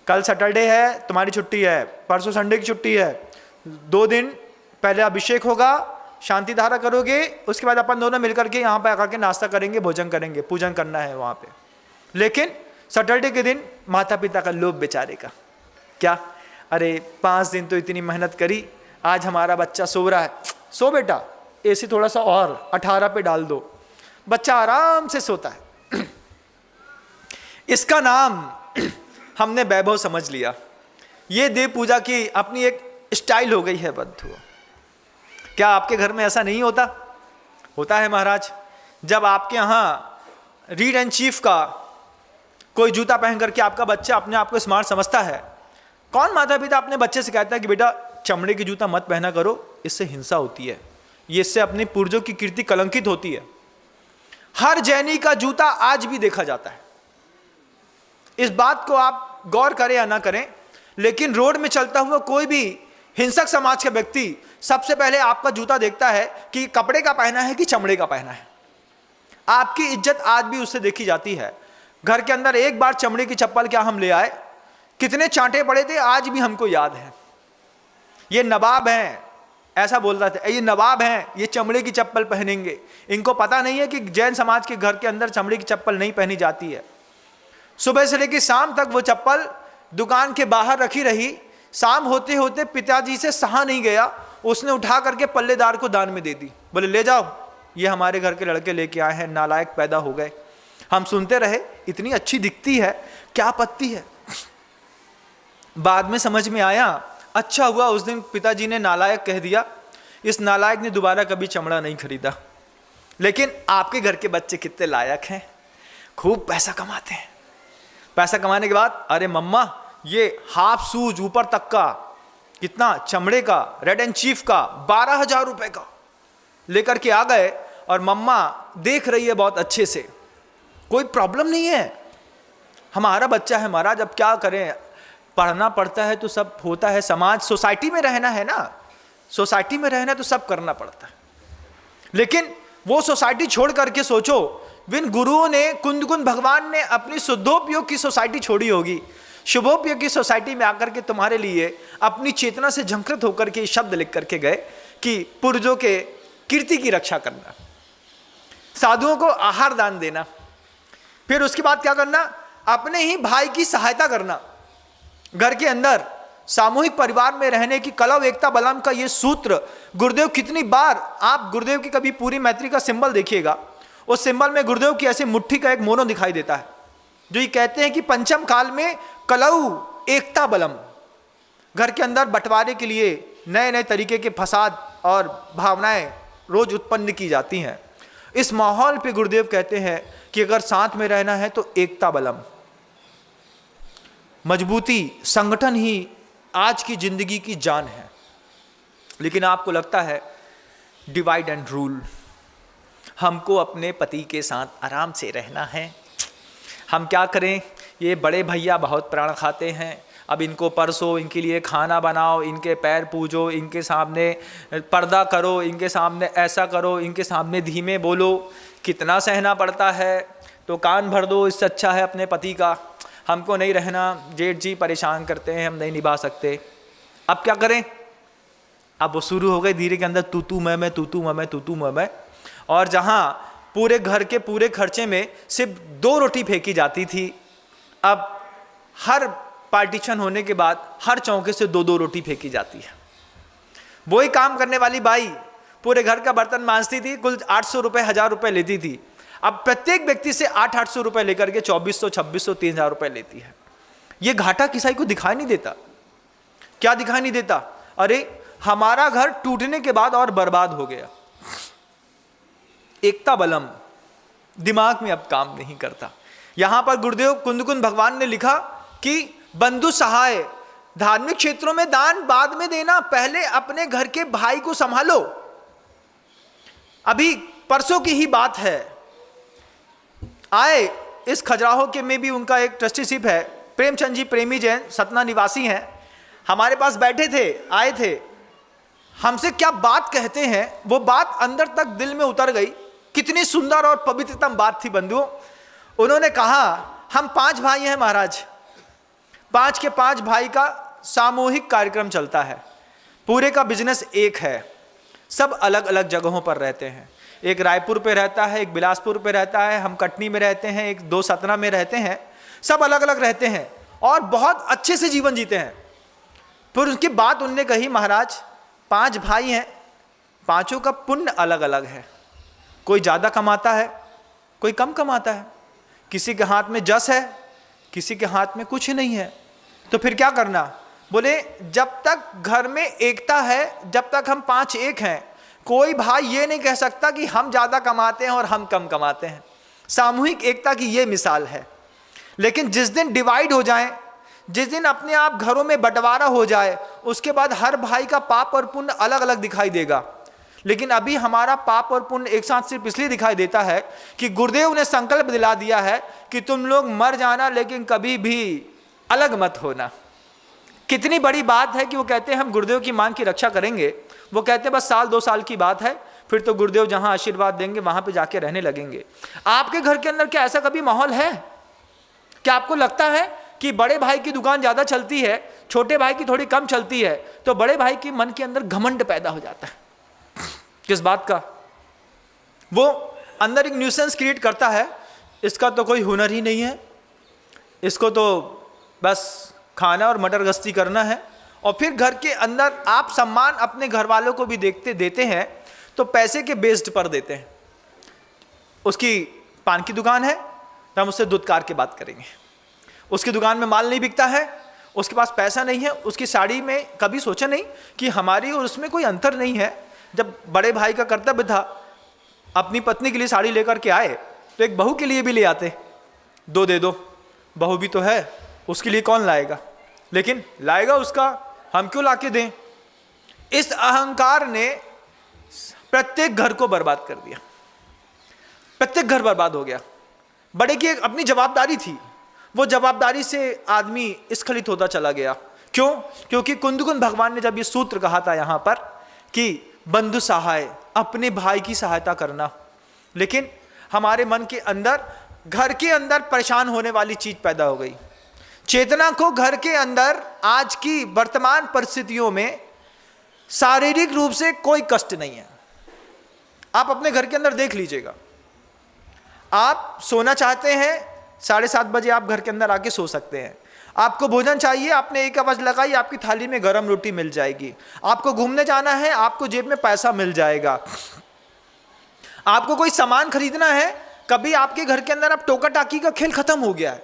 कल सैटरडे है तुम्हारी छुट्टी है, परसों संडे की छुट्टी है, 2 दिन पहले अभिषेक होगा, शांति धारा करोगे, उसके बाद अपन दोनों मिलकर के यहाँ पे आकर के नाश्ता करेंगे, भोजन करेंगे, पूजन करना है वहाँ पे। लेकिन सैटरडे के दिन माता पिता का लोभ बेचारे का क्या, अरे 5 दिन तो इतनी मेहनत करी, आज हमारा बच्चा सो रहा है, सो बेटा, एसी थोड़ा सा और 18 पे डाल दो, बच्चा आराम से सोता है। इसका नाम हमने वैभव समझ लिया। ये देव पूजा की अपनी एक स्टाइल हो गई है बंधुओं। क्या आपके घर में ऐसा नहीं होता? होता है महाराज। जब आपके यहाँ रीड एंड चीफ का कोई जूता पहन करके आपका बच्चा अपने आप को स्मार्ट समझता है, कौन माता पिता अपने बच्चे से कहता है कि बेटा चमड़े की जूता मत पहना करो, इससे हिंसा होती है, ये इससे अपने पूर्वजों की कीर्ति कलंकित होती है। हर जैनी का जूता आज भी देखा जाता है। इस बात को आप गौर करें या ना करें, लेकिन रोड में चलता हुआ कोई भी हिंसक समाज का व्यक्ति सबसे पहले आपका जूता देखता है कि कपड़े का पहना है कि चमड़े का पहना है। आपकी इज्जत आज भी उससे देखी जाती है। घर के अंदर एक बार चमड़े की चप्पल क्या हम ले आए, कितने चांटे पड़े थे, आज भी हमको याद है। ये नवाब हैं, ऐसा बोल रहा था, ये नवाब हैं, ये चमड़े की चप्पल पहनेंगे। इनको पता नहीं है कि जैन समाज के घर के अंदर चमड़े की चप्पल नहीं पहनी जाती है। सुबह से लेकर शाम तक वो चप्पल दुकान के बाहर रखी रही, शाम होते होते पिताजी से सहा नहीं गया, उसने उठा करके पल्लेदार को दान में दे दी, बोले ले जाओ, ये हमारे घर के लड़के लेके आए हैं, नालायक पैदा हो गए। हम सुनते रहे, इतनी अच्छी दिखती है, क्या आपत्ति है। बाद में समझ में आया, अच्छा हुआ उस दिन पिताजी ने नालायक कह दिया, इस नालायक ने दोबारा कभी चमड़ा नहीं खरीदा। लेकिन आपके घर के बच्चे कितने लायक हैं, खूब पैसा कमाते हैं। पैसा कमाने के बाद, अरे मम्मा ये हाफ शूज ऊपर तक का, कितना, चमड़े का, रेड एंड चीफ का, 12,000 रुपए का लेकर के आ गए, और मम्मा देख रही है बहुत अच्छे से, कोई प्रॉब्लम नहीं है, हमारा बच्चा है महाराज, अब क्या करें, पढ़ना पड़ता है तो सब होता है, समाज सोसाइटी में रहना है ना, सोसाइटी में रहना तो सब करना पड़ता है। लेकिन वो सोसाइटी छोड़ करके सोचो, विन गुरुओं ने, कुंद भगवान ने अपनी शुद्धोपयोग की सोसाइटी छोड़ी होगी, शुभोपयोग की सोसाइटी में आकर के तुम्हारे लिए अपनी चेतना से झंकृत होकर के शब्द लिख करके गए कि पूर्वजों के कीर्ति की रक्षा करना, साधुओं को आहार दान देना, फिर उसके बाद क्या करना, अपने ही भाई की सहायता करना। घर के अंदर सामूहिक परिवार में रहने की कलव एकता बलम का ये सूत्र गुरुदेव कितनी बार, आप गुरुदेव की कभी पूरी मैत्री का सिंबल देखिएगा, उस सिंबल में गुरुदेव की ऐसे मुट्ठी का एक मोनो दिखाई देता है, जो ये कहते हैं कि पंचम काल में कलऊ एकता बलम, घर के अंदर बंटवारे के लिए नए नए तरीके के फसाद और भावनाएं रोज उत्पन्न की जाती हैं। इस माहौल पे गुरुदेव कहते हैं कि अगर साथ में रहना है तो एकता बलम, मजबूती, संगठन ही आज की जिंदगी की जान है। लेकिन आपको लगता है डिवाइड एंड रूल, हमको अपने पति के साथ आराम से रहना है, हम क्या करें, ये बड़े भैया बहुत प्राण खाते हैं, अब इनको परसो, इनके लिए खाना बनाओ, इनके पैर पूजो, इनके सामने पर्दा करो, इनके सामने ऐसा करो, इनके सामने धीमे बोलो, कितना सहना पड़ता है, तो कान भर दो, इससे अच्छा है अपने पति का, हमको नहीं रहना, जेठ जी परेशान करते हैं, हम नहीं निभा सकते। अब क्या करें, अब वो शुरू हो गए धीरे के अंदर तू तू मैं, तू तू मैं, तू तू मैं, और जहाँ पूरे घर के पूरे खर्चे में सिर्फ 2 रोटी फेंकी जाती थी, अब हर पार्टीशन होने के बाद हर चौके से 2-2 रोटी फेंकी जाती है। वही काम करने वाली बाई पूरे घर का बर्तन मांजती थी, कुल 800 रुपये 1000 रुपये लेती थी, अब प्रत्येक व्यक्ति से 800-800 रुपये लेकर के 2400, 2600, 3000 रुपये लेती है। ये घाटा किसी को दिखाई नहीं देता। क्या दिखाई नहीं देता? अरे हमारा घर टूटने के बाद और बर्बाद हो गया। एकता बलम दिमाग में अब काम नहीं करता। यहां पर गुरुदेव कुंद भगवान ने लिखा कि बंधु सहाय, धार्मिक क्षेत्रों में दान बाद में देना, पहले अपने घर के भाई को संभालो। अभी परसों की ही बात है, आए इस खजुराहो के में भी उनका एक ट्रस्टीशिप है, प्रेमचंद जी प्रेमी जैन, सतना निवासी हैं, हमारे पास बैठे थे, आए थे, हमसे क्या बात कहते हैं, वो बात अंदर तक दिल में उतर गई। कितनी सुंदर और पवित्रतम बात थी बंधुओं। उन्होंने कहा, हम 5 भाई हैं महाराज, 5 के 5 भाई का सामूहिक कार्यक्रम चलता है, पूरे का बिजनेस एक है, सब अलग अलग जगहों पर रहते हैं, एक रायपुर पे रहता है, एक बिलासपुर पे रहता है, हम कटनी में रहते हैं, एक 2 सतना में रहते हैं, सब अलग अलग रहते हैं और बहुत अच्छे से जीवन जीते हैं। फिर उसकी बात उनने कही, महाराज 5 भाई हैं, 5 का पुण्य अलग अलग है, कोई ज़्यादा कमाता है, कोई कम कमाता है, किसी के हाथ में जस है, किसी के हाथ में कुछ नहीं है, तो फिर क्या करना? बोले जब तक घर में एकता है, जब तक हम 5 एक हैं, कोई भाई ये नहीं कह सकता कि हम ज़्यादा कमाते हैं और हम कम कमाते हैं। सामूहिक एकता की ये मिसाल है। लेकिन जिस दिन डिवाइड हो जाए, जिस दिन अपने आप घरों में बंटवारा हो जाए, उसके बाद हर भाई का पाप और पुण्य अलग अलग दिखाई देगा। लेकिन अभी हमारा पाप और पुण्य एक साथ सिर्फ इसलिए दिखाई देता है कि गुरुदेव ने संकल्प दिला दिया है कि तुम लोग मर जाना लेकिन कभी भी अलग मत होना। कितनी बड़ी बात है कि वो कहते हैं हम गुरुदेव की मांग की रक्षा करेंगे। वो कहते हैं बस 1-2 साल की बात है, फिर तो गुरुदेव जहां आशीर्वाद देंगे वहां पे जाके रहने लगेंगे। आपके घर के अंदर क्या ऐसा कभी माहौल है? क्या आपको लगता है कि बड़े भाई की दुकान ज़्यादा चलती है, छोटे भाई की थोड़ी कम चलती है, तो बड़े भाई के मन के अंदर घमंड पैदा हो जाता है? किस बात का? वो अंदर एक न्यूसेंस क्रिएट करता है, इसका तो कोई हुनर ही नहीं है, इसको तो बस खाना और मटर गश्ती करना है। और फिर घर के अंदर आप सम्मान अपने घर वालों को भी देते हैं तो पैसे के बेस्ड पर देते हैं। उसकी पान की दुकान है तो हम उससे दुत्कार के बात करेंगे, उसकी दुकान में माल नहीं बिकता है, उसके पास पैसा नहीं है, उसकी साड़ी में कभी सोचा नहीं कि हमारी और उसमें कोई अंतर नहीं है। जब बड़े भाई का कर्तव्य था अपनी पत्नी के लिए साड़ी लेकर के आए तो एक बहू के लिए भी ले आते, 2 दे दो, बहू भी तो है, उसके लिए कौन लाएगा? लेकिन लाएगा उसका, हम क्यों लाके दें? इस अहंकार ने प्रत्येक घर को बर्बाद कर दिया, प्रत्येक घर बर्बाद हो गया। बड़े की एक अपनी जवाबदारी थी, वो जवाबदारी से आदमी स्खलित होता चला गया। क्यों? क्योंकि कुंदकुंद भगवान ने जब ये सूत्र कहा था यहाँ पर कि बंधु सहाय, अपने भाई की सहायता करना, लेकिन हमारे मन के अंदर, घर के अंदर परेशान होने वाली चीज पैदा हो गई। चेतना को घर के अंदर आज की वर्तमान परिस्थितियों में शारीरिक रूप से कोई कष्ट नहीं है। आप अपने घर के अंदर देख लीजिएगा, आप सोना चाहते हैं 7:30 बजे आप घर के अंदर आके सो सकते हैं। आपको भोजन चाहिए, आपने 1 आवाज लगाई, आपकी थाली में गरम रोटी मिल जाएगी। आपको घूमने जाना है, आपको जेब में पैसा मिल जाएगा। आपको कोई सामान खरीदना है, कभी आपके घर के अंदर अब टोका टाकी का खेल खत्म हो गया है,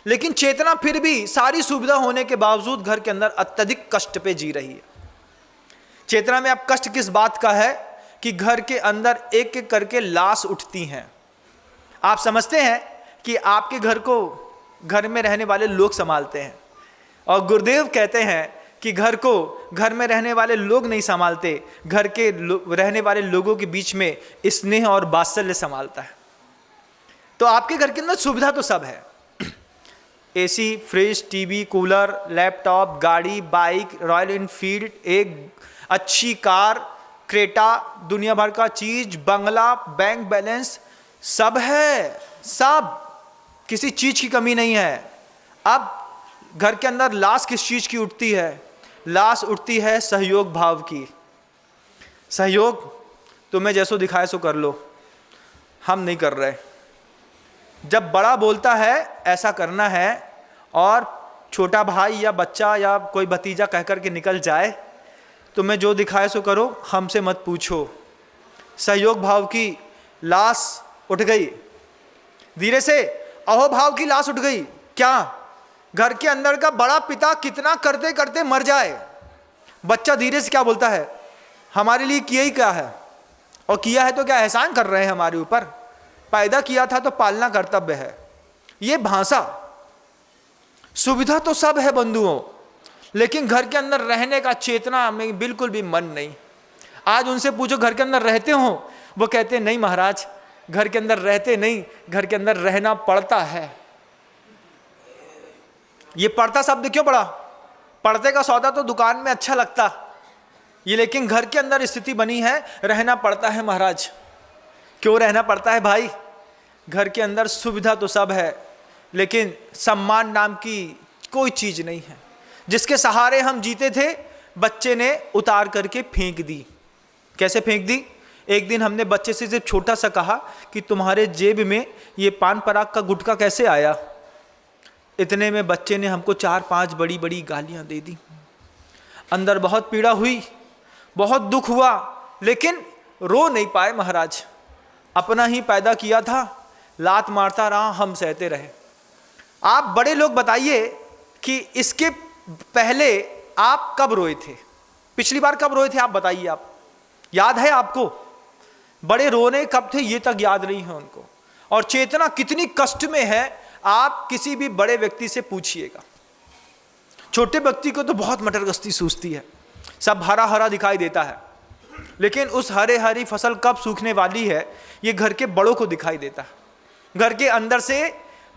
लेकिन चेतना फिर भी सारी सुविधा होने के बावजूद घर के अंदर अत्यधिक कष्ट पे जी रही है। चेतना में अब कष्ट किस बात का है कि घर के अंदर एक एक करके लाश उठती हैं। आप समझते हैं कि आपके घर को घर में रहने वाले लोग संभालते हैं, और गुरुदेव कहते हैं कि घर को घर में रहने वाले लोग नहीं संभालते, घर के रहने वाले लोगों के बीच में स्नेह और वात्सल्य संभालता है। तो आपके घर के अंदर सुविधा तो सब है, AC, fridge, TV, cooler, laptop, गाड़ी, बाइक, रॉयल एनफील्ड, एक अच्छी कार, क्रेटा, दुनिया भर का चीज, बंगला, बैंक बैलेंस, सब है, सब, किसी चीज की कमी नहीं है। अब घर के अंदर लाश किस चीज की उठती है? लाश उठती है सहयोग भाव की। सहयोग तुम्हें जैसो दिखाए सो कर लो, हम नहीं कर रहे। जब बड़ा बोलता है ऐसा करना है और छोटा भाई या बच्चा या कोई भतीजा कह कर के निकल जाए, तुम्हें जो दिखाए सो करो, हमसे मत पूछो। सहयोग भाव की लाश उठ गई, धीरे से अहोभाव की लाश उठ गई। क्या? घर के अंदर का बड़ा पिता कितना करते करते मर जाए, बच्चा धीरे से क्या बोलता है? हमारे लिए किया ही क्या है, और किया है तो क्या एहसान कर रहे हैं हमारे ऊपर? पैदा किया था तो पालना कर्तव्य है। ये भाषा, सुविधा तो सब है बंधुओं, लेकिन घर के अंदर रहने का चेतना में बिल्कुल भी मन नहीं। आज उनसे पूछो घर के अंदर रहते हो, वो कहते नहीं महाराज, घर के अंदर रहते नहीं, घर के अंदर रहना पड़ता है। ये पड़ता शब्द क्यों पड़ा? पड़ते का सौदा तो दुकान में अच्छा लगता, ये लेकिन घर के अंदर स्थिति बनी है, रहना पड़ता है महाराज। क्यों रहना पड़ता है भाई? घर के अंदर सुविधा तो सब है, लेकिन सम्मान नाम की कोई चीज नहीं है। जिसके सहारे हम जीते थे, बच्चे ने उतार करके फेंक दी। कैसे फेंक दी? एक दिन हमने बच्चे से सिर्फ छोटा सा कहा कि तुम्हारे जेब में ये पान पराग का गुटखा कैसे आया? इतने में बच्चे ने हमको 4-5 बड़ी बड़ी गालियां दे दी। अंदर बहुत पीड़ा हुई, बहुत दुख हुआ, लेकिन रो नहीं पाए महाराज। अपना ही पैदा किया था, लात मारता रहा, हम सहते रहे। आप बड़े लोग बताइए कि इसके पहले आप कब रोए थे? पिछली बार कब रोए थे आप बताइए। आप याद है आपको? बड़े रोने कब थे ये तक याद नहीं है उनको। और चेतना कितनी कष्ट में है आप किसी भी बड़े व्यक्ति से पूछिएगा। छोटे व्यक्ति को तो बहुत मटरगश्ती सूझती है, सब हरा हरा दिखाई देता है, लेकिन उस हरे हरी फसल कब सूखने वाली है ये घर के बड़ों को दिखाई देता है। घर के अंदर से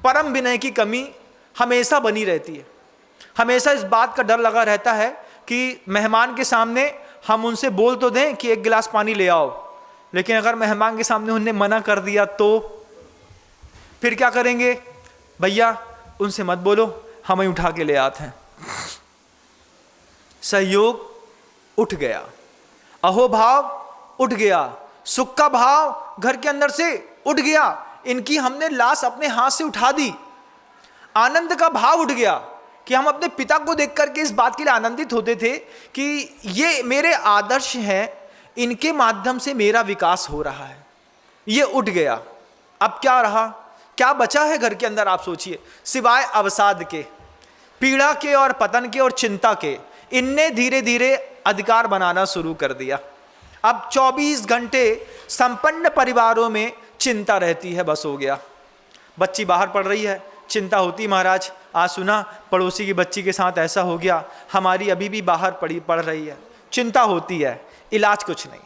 परम विनय की कमी हमेशा बनी रहती है। हमेशा इस बात का डर लगा रहता है कि मेहमान के सामने हम उनसे बोल तो दें कि 1 गिलास पानी ले आओ, लेकिन अगर मेहमान के सामने उन्हें मना कर दिया तो फिर क्या करेंगे? भैया उनसे मत बोलो, हम ही उठा के ले आते हैं। सहयोग उठ गया, अहोभाव उठ गया, सुख का भाव घर के अंदर से उठ गया। इनकी हमने लाश अपने हाथ से उठा दी। आनंद का भाव उठ गया कि हम अपने पिता को देख करके इस बात के लिए आनंदित होते थे कि ये मेरे आदर्श हैं, इनके माध्यम से मेरा विकास हो रहा है। ये उठ गया। अब क्या रहा? क्या बचा है घर के अंदर? आप सोचिए, सिवाय अवसाद के, पीड़ा के और पतन के और चिंता के। इनने धीरे धीरे अधिकार बनाना शुरू कर दिया। अब 24 घंटे संपन्न परिवारों में चिंता रहती है, बस हो गया। बच्ची बाहर पढ़ रही है, चिंता होती महाराज, आज सुना पड़ोसी की बच्ची के साथ ऐसा हो गया, हमारी अभी भी बाहर पढ़ रही है। चिंता होती है, इलाज कुछ नहीं।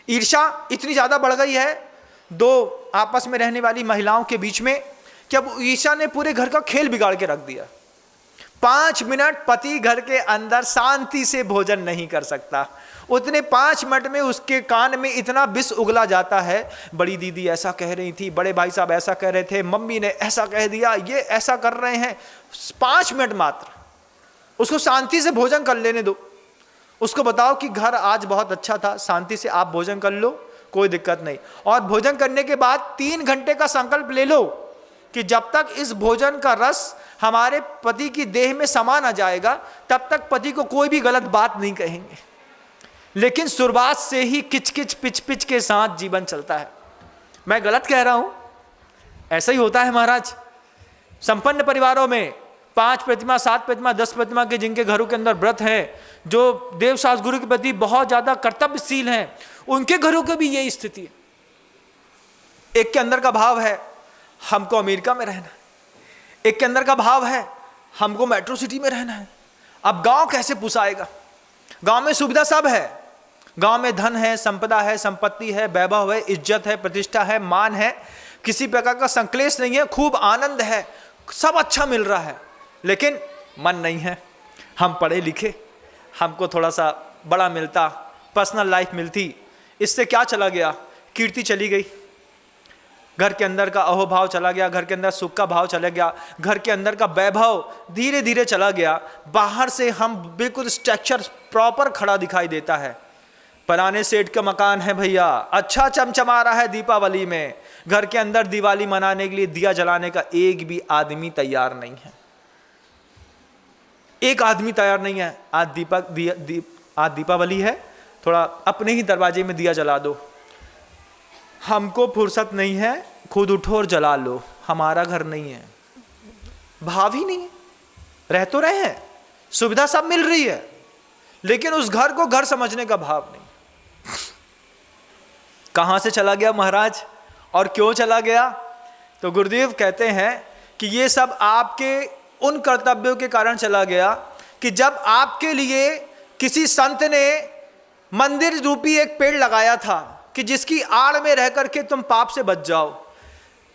ईर्ष्या इतनी ज्यादा बढ़ गई है 2 आपस में रहने वाली महिलाओं के बीच में कि अब ईर्ष्या ने पूरे घर का खेल बिगाड़ के रख दिया। 5 मिनट पति घर के अंदर शांति से भोजन नहीं कर सकता, उतने 5 मिनट में उसके कान में इतना विष उगला जाता है। बड़ी दीदी ऐसा कह रही थी, बड़े भाई साहब ऐसा कह रहे थे, मम्मी ने ऐसा कह दिया, ये ऐसा कर रहे हैं। 5 मिनट मात्र उसको शांति से भोजन कर लेने दो। उसको बताओ कि घर आज बहुत अच्छा था, शांति से आप भोजन कर लो, कोई दिक्कत नहीं। और भोजन करने के बाद 3 घंटे का संकल्प ले लो कि जब तक इस भोजन का रस हमारे पति की देह में समा ना जाएगा, तब तक पति को कोई भी गलत बात नहीं कहेंगे। लेकिन शुरुआत से ही किचकिच पिच पिच के साथ जीवन चलता है। मैं गलत कह रहा हूं? ऐसा ही होता है महाराज। संपन्न परिवारों में 5 प्रतिमा, 7 प्रतिमा, 10 प्रतिमा के जिनके घरों के अंदर व्रत है, जो देवशास्त्र गुरु के प्रति बहुत ज्यादा कर्तव्यशील हैं, उनके घरों की भी यही स्थिति है। एक के अंदर का भाव है हमको अमेरिका में रहना है, एक के अंदर का भाव है हमको मेट्रो सिटी में रहना है। अब गांव कैसे पुसाएगा? गांव में सुविधा सब है, गांव में धन है, संपदा है, संपत्ति है, वैभव है, इज्जत है, प्रतिष्ठा है, मान है, किसी प्रकार का संक्लेश नहीं है, खूब आनंद है, सब अच्छा मिल रहा है, लेकिन मन नहीं है। हम पढ़े लिखे, हमको थोड़ा सा बड़ा मिलता, पर्सनल लाइफ मिलती, इससे क्या चला गया? कीर्ति चली गई, घर के अंदर का अहोभाव चला गया, घर के अंदर सुख का भाव चला गया, घर के अंदर का वैभव धीरे धीरे चला गया। बाहर से हम बिल्कुल स्ट्रक्चर प्रॉपर खड़ा दिखाई देता है। फलाने सेठ का मकान है भैया, अच्छा चमचमा रहा है दीपावली में। घर के अंदर दिवाली मनाने के लिए दिया जलाने का एक भी आदमी तैयार नहीं है, एक आदमी तैयार नहीं है। आज दीपावली है, थोड़ा अपने ही दरवाजे में दिया जला दो, हमको फुर्सत नहीं है, खुद उठो और जला लो, हमारा घर नहीं है। भाव ही नहीं है। रह तो रहे हैं, सुविधा सब मिल रही है, लेकिन उस घर को घर समझने का भाव नहीं। कहां से चला गया महाराज और क्यों चला गया? तो गुरुदेव कहते हैं कि ये सब आपके उन कर्तव्यों के कारण चला गया कि जब आपके लिए किसी संत ने मंदिर रूपी एक पेड़ लगाया था कि जिसकी आड़ में रह करके तुम पाप से बच जाओ।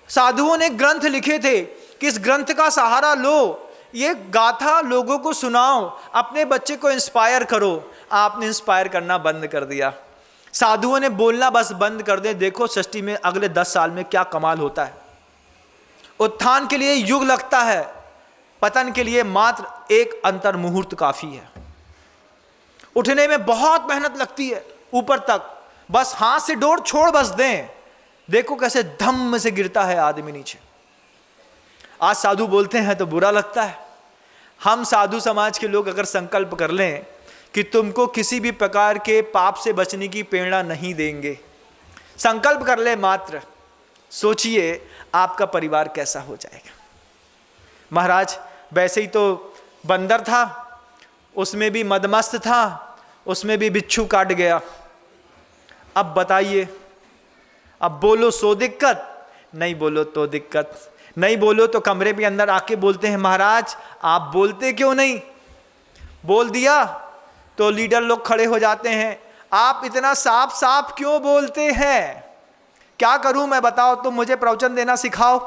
साधुओं ने ग्रंथ लिखे थे कि इस ग्रंथ का सहारा लो, ये गाथा लोगों को सुनाओ, अपने बच्चे को इंस्पायर करो। आपने इंस्पायर करना बंद कर दिया। साधुओं ने बोलना बस बंद कर दे। देखो सृष्टि में अगले 10 साल में क्या कमाल होता है। उत्थान के लिए युग लगता है, पतन के लिए मात्र एक अंतर मुहूर्त काफी है। उठने में बहुत मेहनत लगती है ऊपर तक, बस हाथ से डोर छोड़ बस दें, देखो कैसे धम्म से गिरता है आदमी नीचे। आज साधु बोलते हैं तो बुरा लगता है। हम साधु समाज के लोग अगर संकल्प कर लें कि तुमको किसी भी प्रकार के पाप से बचने की प्रेरणा नहीं देंगे, संकल्प कर ले मात्र, सोचिए आपका परिवार कैसा हो जाएगा। महाराज वैसे ही तो बंदर था, उसमें भी मदमस्त था, उसमें भी बिच्छू काट गया। अब बताइए, अब बोलो सो दिक्कत, नहीं बोलो तो दिक्कत। नहीं बोलो तो कमरे के अंदर आके बोलते हैं महाराज आप बोलते क्यों नहीं, बोल दिया तो लीडर लोग खड़े हो जाते हैं, आप इतना साफ साफ क्यों बोलते हैं, क्या करूं मैं बताओ, तुम मुझे प्रवचन देना सिखाओ,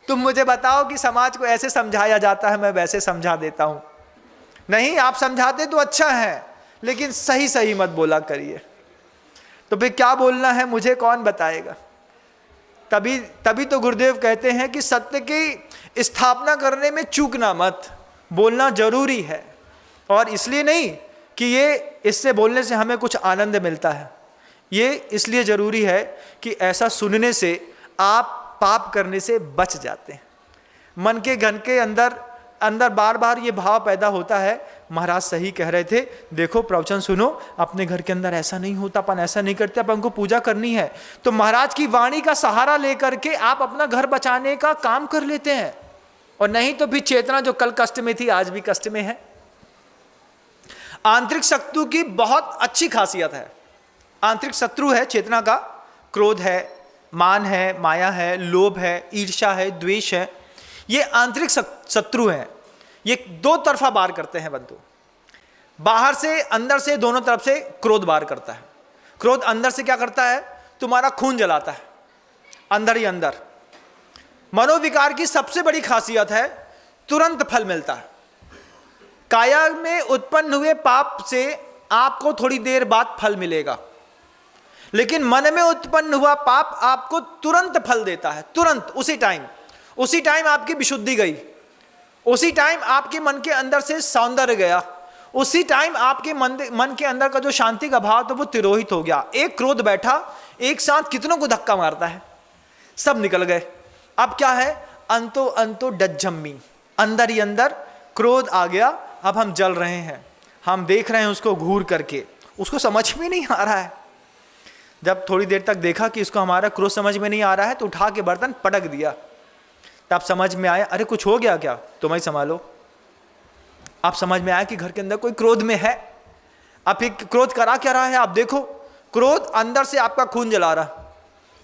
तुम मुझे बताओ कि समाज को ऐसे समझाया जाता है, मैं वैसे समझा देता हूं। नहीं, आप समझाते तो अच्छा है, लेकिन सही सही मत बोला करिए। तो फिर क्या बोलना है मुझे कौन बताएगा। तभी तो गुरुदेव कहते हैं कि सत्य की स्थापना करने में चूकना मत, बोलना जरूरी है। और इसलिए नहीं कि ये इससे बोलने से हमें कुछ आनंद मिलता है, ये इसलिए जरूरी है कि ऐसा सुनने से आप पाप करने से बच जाते हैं। मन के घन के अंदर बार बार ये भाव पैदा होता है, महाराज सही कह रहे थे, देखो प्रवचन सुनो, अपने घर के अंदर ऐसा नहीं होता, अपन ऐसा नहीं करते, अपन को पूजा करनी है। तो महाराज की वाणी का सहारा लेकर के आप अपना घर बचाने का काम कर लेते हैं। और नहीं तो फिर चेतना जो कल कष्ट में थी आज भी कष्ट में है। आंतरिक शत्रु की बहुत अच्छी खासियत है। आंतरिक शत्रु है चेतना का, क्रोध है, मान है, माया है, लोभ है, ईर्ष्या है, द्वेष है, ये आंतरिक शत्रु हैं। ये दो तरफा वार करते हैं बंधु, बाहर से अंदर से, दोनों तरफ से क्रोध वार करता है। क्रोध अंदर से क्या करता है, तुम्हारा खून जलाता है अंदर ही अंदर। मनोविकार की सबसे बड़ी खासियत है तुरंत फल मिलता है। काया में उत्पन्न हुए पाप से आपको थोड़ी देर बाद फल मिलेगा, लेकिन मन में उत्पन्न हुआ पाप आपको तुरंत फल देता है, तुरंत उसी टाइम आपकी विशुद्धि गई, उसी टाइम आपके मन के अंदर से सौंदर्य गया, उसी टाइम आपके मन के अंदर का जो शांति का भाव था वो तिरोहित हो गया। एक क्रोध बैठा, एक साथ कितनों को धक्का मारता है, सब निकल गए। अब क्या है, अंतो डज्जम्मी, अंदर ही अंदर क्रोध आ गया। अब हम जल रहे हैं, हम देख रहे हैं उसको घूर करके, उसको समझ में नहीं आ रहा है। जब थोड़ी देर तक देखा कि इसको हमारा क्रोध समझ में नहीं आ रहा है तो उठा के बर्तन पटक दिया। तब समझ में आया, अरे कुछ हो गया क्या, तुम ही संभालो। आप समझ में आया कि घर के अंदर कोई क्रोध में है। अब फिर क्रोध करा क्या रहा है, आप देखो, क्रोध अंदर से आपका खून जला रहा,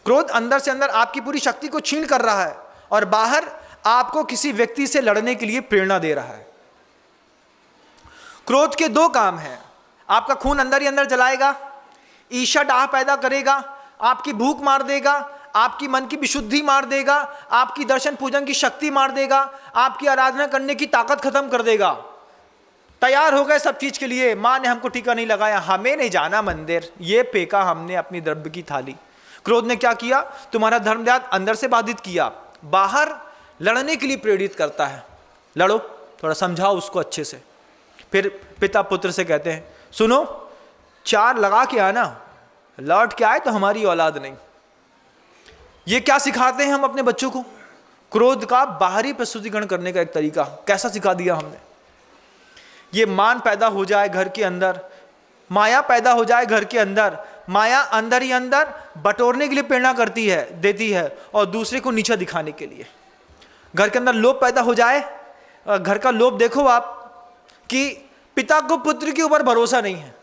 क्रोध अंदर से अंदर आपकी पूरी शक्ति को छीन कर रहा है और बाहर आपको किसी व्यक्ति से लड़ने के लिए प्रेरणा दे रहा है। क्रोध के दो काम हैं, आपका खून अंदर ही अंदर जलाएगा, ईर्ष्या डाह पैदा करेगा, आपकी भूख मार देगा, आपकी मन की विशुद्धि मार देगा, आपकी दर्शन पूजन की शक्ति मार देगा, आपकी आराधना करने की ताकत खत्म कर देगा। तैयार हो गए सब चीज के लिए, माँ ने हमको टीका नहीं लगाया, हमें नहीं जाना मंदिर, ये फेंका हमने अपनी द्रव्य की थाली। क्रोध ने क्या किया, तुम्हारा धर्म ध्यान अंदर से बाधित किया, बाहर लड़ने के लिए प्रेरित करता है। लड़ो, थोड़ा समझाओ उसको अच्छे से। फिर पिता पुत्र से कहते हैं, सुनो 4 लगा के आना, लौट के आए तो हमारी औलाद नहीं। ये क्या सिखाते हैं हम अपने बच्चों को, क्रोध का बाहरी प्रस्तुतिकरण करने का एक तरीका कैसा सिखा दिया हमने। ये मान पैदा हो जाए घर के अंदर, माया पैदा हो जाए घर के अंदर, माया अंदर ही अंदर बटोरने के लिए प्रेरणा करती है, देती है, और दूसरे को नीचा दिखाने के लिए। घर के अंदर लोभ पैदा हो जाए, घर का लोभ देखो आप कि पिता को पुत्र के ऊपर भरोसा नहीं है।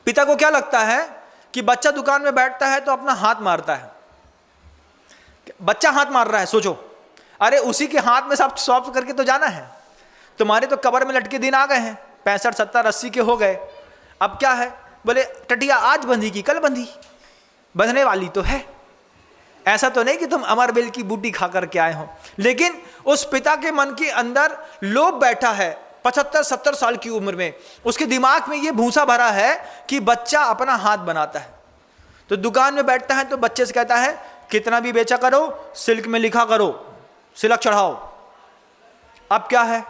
पिता को क्या लगता है कि बच्चा दुकान में बैठता है तो अपना हाथ मारता है, बच्चा हाथ मार रहा है, सोचो, अरे उसी के हाथ में सब सॉफ्ट करके तो जाना है। तुम्हारे तो कब्र में लटके दिन आ गए हैं, 65, 70, 80 के हो गए, अब क्या है, बोले टटिया आज बंधी की कल बंधी, बंधने वाली तो है, ऐसा तो नहीं कि तुम अमरबेल की बूटी खा करके आए हो। लेकिन उस पिता के मन के अंदर लोभ बैठा है, 75-70 साल की उम्र में उसके दिमाग में ये भूसा भरा है कि बच्चा अपना हाथ बनाता है। तो दुकान में बैठता है तो बच्चे से कहता है कितना भी बेचा करो, सिल्क में लिखा करो, सिलक चढ़ाओ। अब क्या है,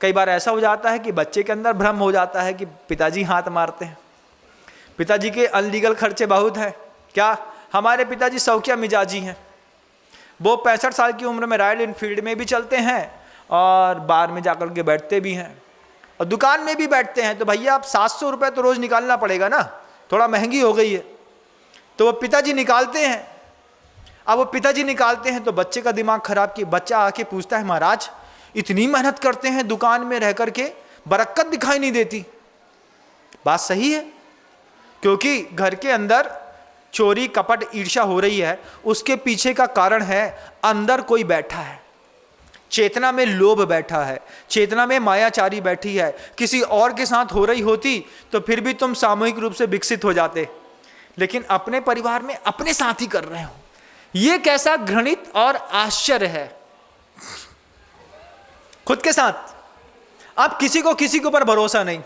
कई बार ऐसा हो जाता है कि बच्चे के अंदर भ्रम हो जाता है कि पिताजी हाथ मारते हैं, पिताजी के अनलीगल खर्चे बहुत हैं। क्या, हमारे पिताजी शौकिया मिजाजी हैं, वो 65 साल की उम्र में रॉयल एनफील्ड में भी चलते हैं और बार में जाकर के बैठते भी हैं और दुकान में भी बैठते हैं। तो भैया आप 700 रुपये तो रोज़ निकालना पड़ेगा ना, थोड़ा महंगी हो गई है। तो वो पिताजी निकालते हैं। अब वो पिताजी निकालते हैं तो बच्चे का दिमाग खराब, कि बच्चा आके पूछता है महाराज इतनी मेहनत करते हैं दुकान में रह करके, बरकत दिखाई नहीं देती। बात सही है, क्योंकि घर के अंदर चोरी कपट ईर्ष्या हो रही है, उसके पीछे का कारण है अंदर कोई बैठा है, चेतना में लोभ बैठा है, चेतना में मायाचारी बैठी है। किसी और के साथ हो रही होती तो फिर भी तुम सामूहिक रूप से विकसित हो जाते, लेकिन अपने परिवार में अपने साथ ही कर रहे हो। ये कैसा घृणित और आश्चर्य है, खुद के साथ। अब किसी के ऊपर भरोसा नहीं।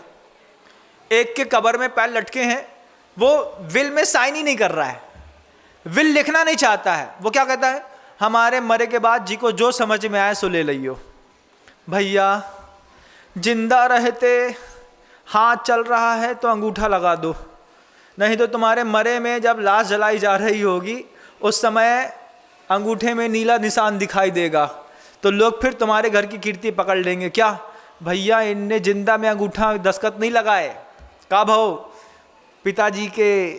एक के कब्र में पैर लटके हैं, वो विल में साइन ही नहीं कर रहा है, विल लिखना नहीं चाहता है। वो क्या कहता है, हमारे मरे के बाद जी को जो समझ में आए सो ले लियो। भैया जिंदा रहते हाथ चल रहा है तो अंगूठा लगा दो, नहीं तो तुम्हारे मरे में जब लाश जलाई जा रही होगी उस समय अंगूठे में नीला निशान दिखाई देगा, तो लोग फिर तुम्हारे घर की कीर्ति पकड़ लेंगे। क्या भैया इनने जिंदा में अंगूठा दस्तखत नहीं लगाए, कब हो पिताजी के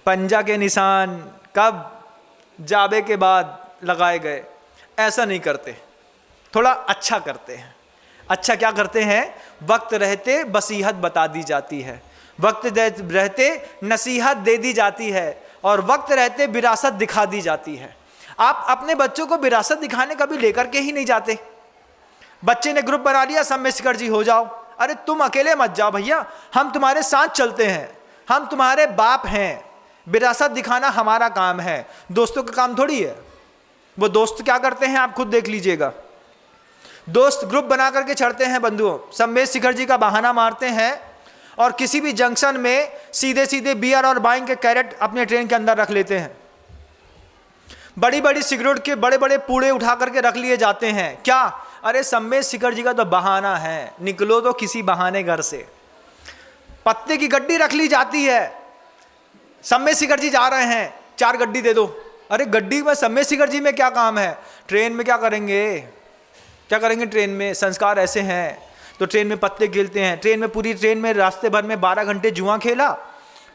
पंजा के निशान कब जाबे के बाद लगाए गए। ऐसा नहीं करते, थोड़ा अच्छा करते हैं। अच्छा क्या करते हैं, वक्त रहते बसीहत बता दी जाती है, वक्त रहते नसीहत दे दी जाती है और वक्त रहते विरासत दिखा दी जाती है। आप अपने बच्चों को विरासत दिखाने कभी लेकर के ही नहीं जाते। बच्चे ने ग्रुप बना लिया, सब में शिखर जी हो जाओ। अरे तुम अकेले मत जाओ भैया, हम तुम्हारे साथ चलते हैं, हम तुम्हारे बाप हैं, विरासत दिखाना हमारा काम है, दोस्तों का काम थोड़ी है। वो दोस्त क्या करते हैं आप खुद देख लीजिएगा। दोस्त ग्रुप बना करके चढ़ते हैं बंधुओं, सम्मेद शिखर जी का बहाना मारते हैं और किसी भी जंक्शन में सीधे सीधे बियर और वाइन के कैरेट अपने ट्रेन के अंदर रख लेते हैं। बड़ी बड़ी सिगरेट के बड़े बड़े पूड़े उठा करके रख लिए जाते हैं। क्या, अरे सम्मेद शिखर जी का तो बहाना है, निकलो तो किसी बहाने घर से। पत्ते की गड्डी रख ली जाती है, सम्मेद शिखर जी जा रहे हैं, 4 गड्डी दे दो। अरे गड्डी में सम्मेद शिखर जी में क्या काम है, ट्रेन में क्या करेंगे, क्या करेंगे ट्रेन में, संस्कार ऐसे हैं। तो ट्रेन में पत्ते खेलते हैं, ट्रेन में पूरी ट्रेन में रास्ते भर में 12 घंटे जुआ खेला,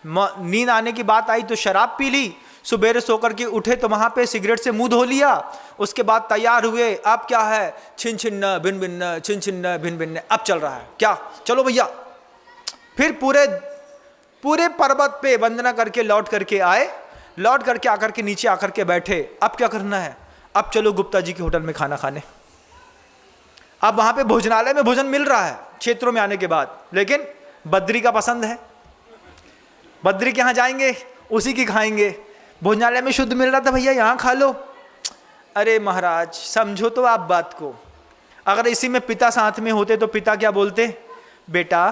नींद आने की बात आई तो शराब पी ली, सुबह सो करके उठे तो वहाँ पे सिगरेट से मुंह धो लिया, उसके बाद तैयार हुए। अब क्या है, छिन छिन्न भिन भिन्न, छिन छिन्न भिन भिन्न, अब चल रहा है क्या, चलो भैया। फिर पूरे पर्वत पे वंदना करके लौट करके आए, लौट करके आकर के नीचे आकर के बैठे। अब क्या करना है, अब चलो गुप्ता जी के होटल में खाना खाने। अब वहाँ पे भोजनालय में भोजन मिल रहा है क्षेत्रों में आने के बाद, लेकिन बद्री का पसंद है, बद्री के यहाँ जाएंगे उसी की खाएंगे। भोजनालय में शुद्ध मिल रहा था, भैया यहाँ खा लो। अरे महाराज समझो तो आप बात को, अगर इसी में पिता साथ में होते तो पिता क्या बोलते, बेटा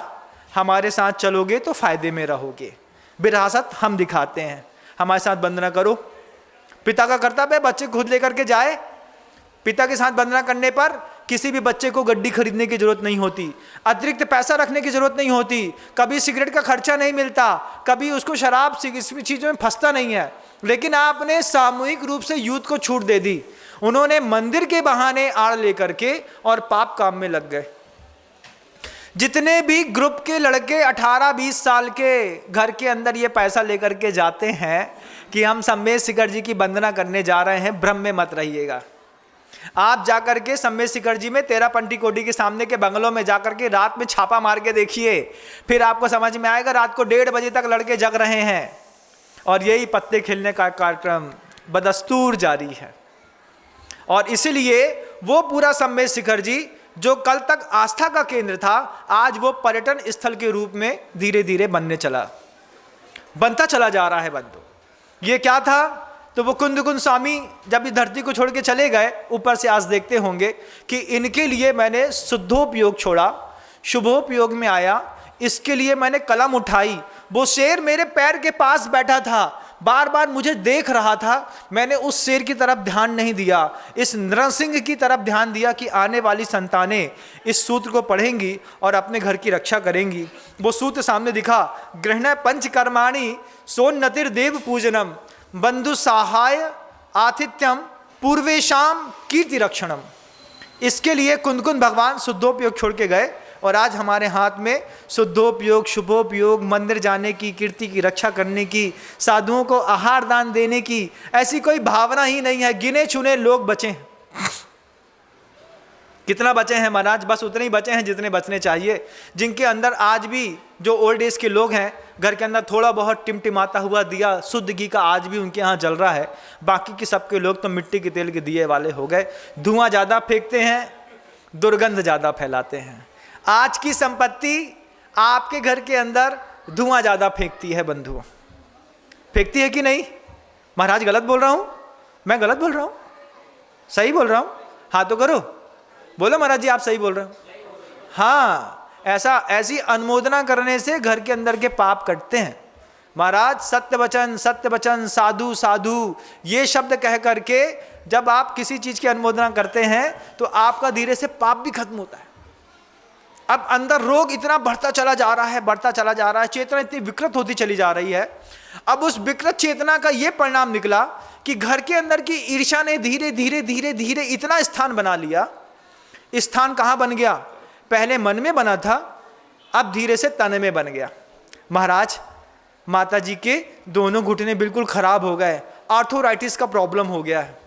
हमारे साथ चलोगे तो फायदे में रहोगे, विरासत हम दिखाते हैं, हमारे साथ वंदना करो। पिता का कर्तव्य है बच्चे खुद लेकर के जाए। पिता के साथ वंदना करने पर किसी भी बच्चे को गड्डी खरीदने की जरूरत नहीं होती, अतिरिक्त पैसा रखने की जरूरत नहीं होती, कभी सिगरेट का खर्चा नहीं मिलता, कभी उसको शराब चीज़ों में फंसता नहीं है। लेकिन आपने सामूहिक रूप से यूथ को छूट दे दी, उन्होंने मंदिर के बहाने आड़ लेकर के और पाप काम में लग गए। जितने भी ग्रुप के लड़के 18-20 साल के घर के अंदर ये पैसा लेकर के जाते हैं कि हम सम्मेद शिखर जी की वंदना करने जा रहे हैं, भ्रम में मत रहिएगा। आप जाकर के सम्मेद शिखर जी में 13 पंटी कोडी के सामने के बंगलों में जाकर के रात में छापा मार के देखिए, फिर आपको समझ में आएगा रात को 1:30 बजे तक लड़के जग रहे हैं और यही पत्ते खेलने का कार्यक्रम बदस्तूर जारी है। और इसीलिए वो पूरा सम्मेद शिखर जी जो कल तक आस्था का केंद्र था, आज वो पर्यटन स्थल के रूप में धीरे धीरे बनता चला जा रहा है बंधु। ये क्या था? तो वो कुंद स्वामी जब इस धरती को छोड़ के चले गए, ऊपर से आज देखते होंगे कि इनके लिए मैंने शुद्धोपयोग छोड़ा, शुभोपयोग में आया, इसके लिए मैंने कलम उठाई। वो शेर मेरे पैर के पास बैठा था, बार बार मुझे देख रहा था, मैंने उस शेर की तरफ ध्यान नहीं दिया, इस नरसिंह की तरफ ध्यान दिया कि आने वाली संतानें इस सूत्र को पढ़ेंगी और अपने घर की रक्षा करेंगी। वो सूत्र सामने दिखा, गृहण पंचकर्माणि सोन्नतिर देव पूजनम बंधु सहाय आतिथ्यम पूर्वेशाम कीर्ति रक्षणम। इसके लिए कुंद भगवान शुद्धोपयोग छोड़ के गए और आज हमारे हाथ में शुद्धोपयोग, शुभोपयोग, मंदिर जाने की, कीर्ति की रक्षा करने की, साधुओं को आहार दान देने की ऐसी कोई भावना ही नहीं है। गिने चुने लोग बचे हैं। कितना बचे हैं महाराज? बस उतने ही बचे हैं जितने बचने चाहिए, जिनके अंदर आज भी जो ओल्ड एज के लोग हैं, घर के अंदर थोड़ा बहुत टिमटिमाता हुआ दिया शुद्ध घी का आज भी उनके यहाँ जल रहा है। बाकी के सबके लोग तो मिट्टी के तेल के दिए वाले हो गए। धुआं ज़्यादा फेंकते हैं, दुर्गंध ज़्यादा फैलाते हैं। आज की संपत्ति आपके घर के अंदर धुआं ज़्यादा फेंकती है बंधुओं, फेंकती है कि नहीं? महाराज गलत बोल रहा हूँ? मैं गलत बोल रहा हूँ? सही बोल रहा हूँ? हाँ तो करो, बोलो महाराज जी आप सही बोल रहे हो। हाँ, ऐसी अनुमोदना करने से घर के अंदर के पाप कटते हैं। महाराज सत्य वचन, साधु साधु ये शब्द कह करके जब आप किसी चीज की अनुमोदना करते हैं तो आपका धीरे से पाप भी खत्म होता है। अब अंदर रोग इतना बढ़ता चला जा रहा है, चेतना इतनी विकृत होती चली जा रही है। अब उस विकृत चेतना का ये परिणाम निकला कि घर के अंदर की ईर्ष्या ने धीरे धीरे इतना स्थान बना लिया। स्थान कहाँ बन गया? पहले मन में बना था, अब धीरे से तन में बन गया। महाराज माता जी के दोनों घुटने बिल्कुल खराब हो गए, आर्थोराइटिस का प्रॉब्लम हो गया है।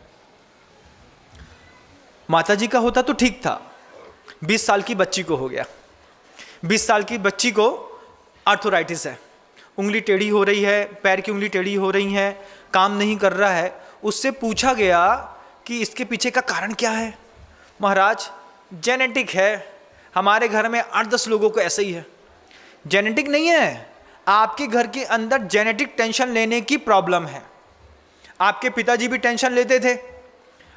माता जी का होता तो ठीक था, 20 साल की बच्ची को हो गया। 20 साल की बच्ची को आर्थोराइटिस है, उंगली टेढ़ी हो रही है, पैर की उंगली टेढ़ी हो रही है, काम नहीं कर रहा है। उससे पूछा गया कि इसके पीछे का कारण क्या है? महाराज जेनेटिक है, हमारे घर में 8-10 लोगों को ऐसे ही है। जेनेटिक नहीं है, आपके घर के अंदर जेनेटिक टेंशन लेने की प्रॉब्लम है। आपके पिताजी भी टेंशन लेते थे,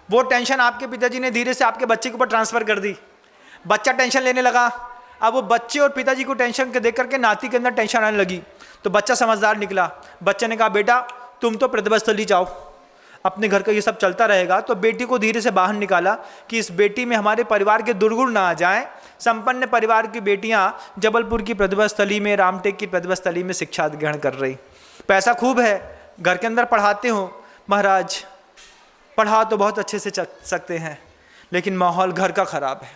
वो टेंशन आपके पिताजी ने धीरे से आपके बच्चे के ऊपर ट्रांसफर कर दी। बच्चा टेंशन लेने लगा, अब वो बच्चे और पिताजी को टेंशन के देख करके नाती के अंदर टेंशन आने लगी। तो बच्चा समझदार निकला, बच्चे ने कहा बेटा तुम तो प्रतिभा स्थली जाओ, अपने घर का ये सब चलता रहेगा। तो बेटी को धीरे से बाहर निकाला कि इस बेटी में हमारे परिवार के दुर्गुण ना आ जाएं। संपन्न परिवार की बेटियां जबलपुर की प्रतिभा स्थली में, रामटेक की प्रतिभा स्थली में शिक्षा ग्रहण कर रही, पैसा खूब है, घर के अंदर पढ़ाते हो। महाराज पढ़ा तो बहुत अच्छे से सकते हैं, लेकिन माहौल घर का खराब है,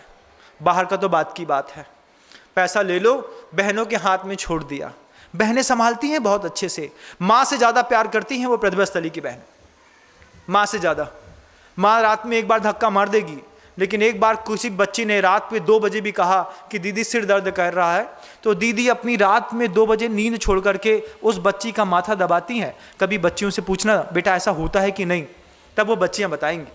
बाहर का तो बात की बात है। पैसा ले लो, बहनों के हाथ में छोड़ दिया। बहनें संभालती हैं बहुत अच्छे से, माँ से ज़्यादा प्यार करती हैं वो प्रतिभा स्थली की बहन, माँ से ज़्यादा। माँ रात में एक बार धक्का मार देगी, लेकिन एक बार किसी बच्ची ने रात में 2 बजे भी कहा कि दीदी सिर दर्द कर रहा है, तो दीदी अपनी रात में 2 बजे नींद छोड़ करके उस बच्ची का माथा दबाती हैं। कभी बच्चियों से पूछना बेटा ऐसा होता है कि नहीं, तब वो बच्चियाँ बताएंगी।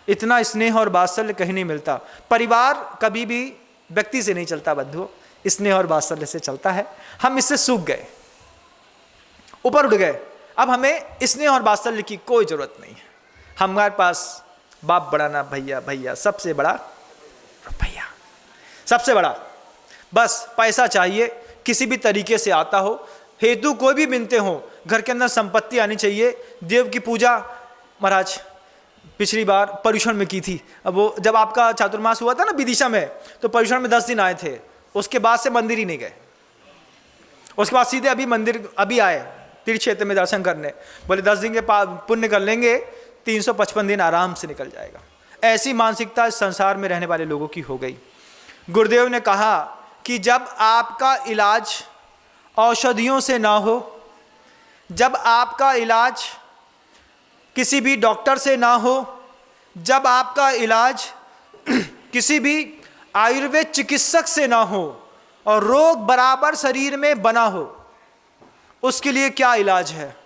इतना स्नेह और वात्सल्य कहीं नहीं मिलता। परिवार कभी भी व्यक्ति से नहीं चलता बंधुओं, स्नेह और वात्सल्य से चलता है। हम इससे सूख गए, ऊपर उठ गए, अब हमें स्नेह और वात्सल्य की कोई जरूरत नहीं है। हमारे पास बाप बड़ा ना भैया, सबसे बड़ा रुपया, सबसे बड़ा बस पैसा चाहिए, किसी भी तरीके से आता हो, हेतु कोई भी बिनते हो, घर के अंदर संपत्ति आनी चाहिए। देव की पूजा महाराज पिछली बार पर्युषण में की थी। अब वो जब आपका चातुर्मास हुआ था ना विदिशा में, तो पर्युषण में 10 दिन आए थे, उसके बाद से मंदिर ही नहीं गए। उसके बाद सीधे अभी मंदिर अभी आए तीर्थ क्षेत्र में दर्शन करने, बोले 10 दिन के पुण्य कर लेंगे, 355 दिन आराम से निकल जाएगा। ऐसी मानसिकता इस संसार में रहने वाले लोगों की हो गई। गुरुदेव ने कहा कि जब आपका इलाज औषधियों से ना हो, जब आपका इलाज किसी भी डॉक्टर से ना हो, जब आपका इलाज किसी भी आयुर्वेद चिकित्सक से ना हो और रोग बराबर शरीर में बना हो, उसके लिए क्या इलाज है?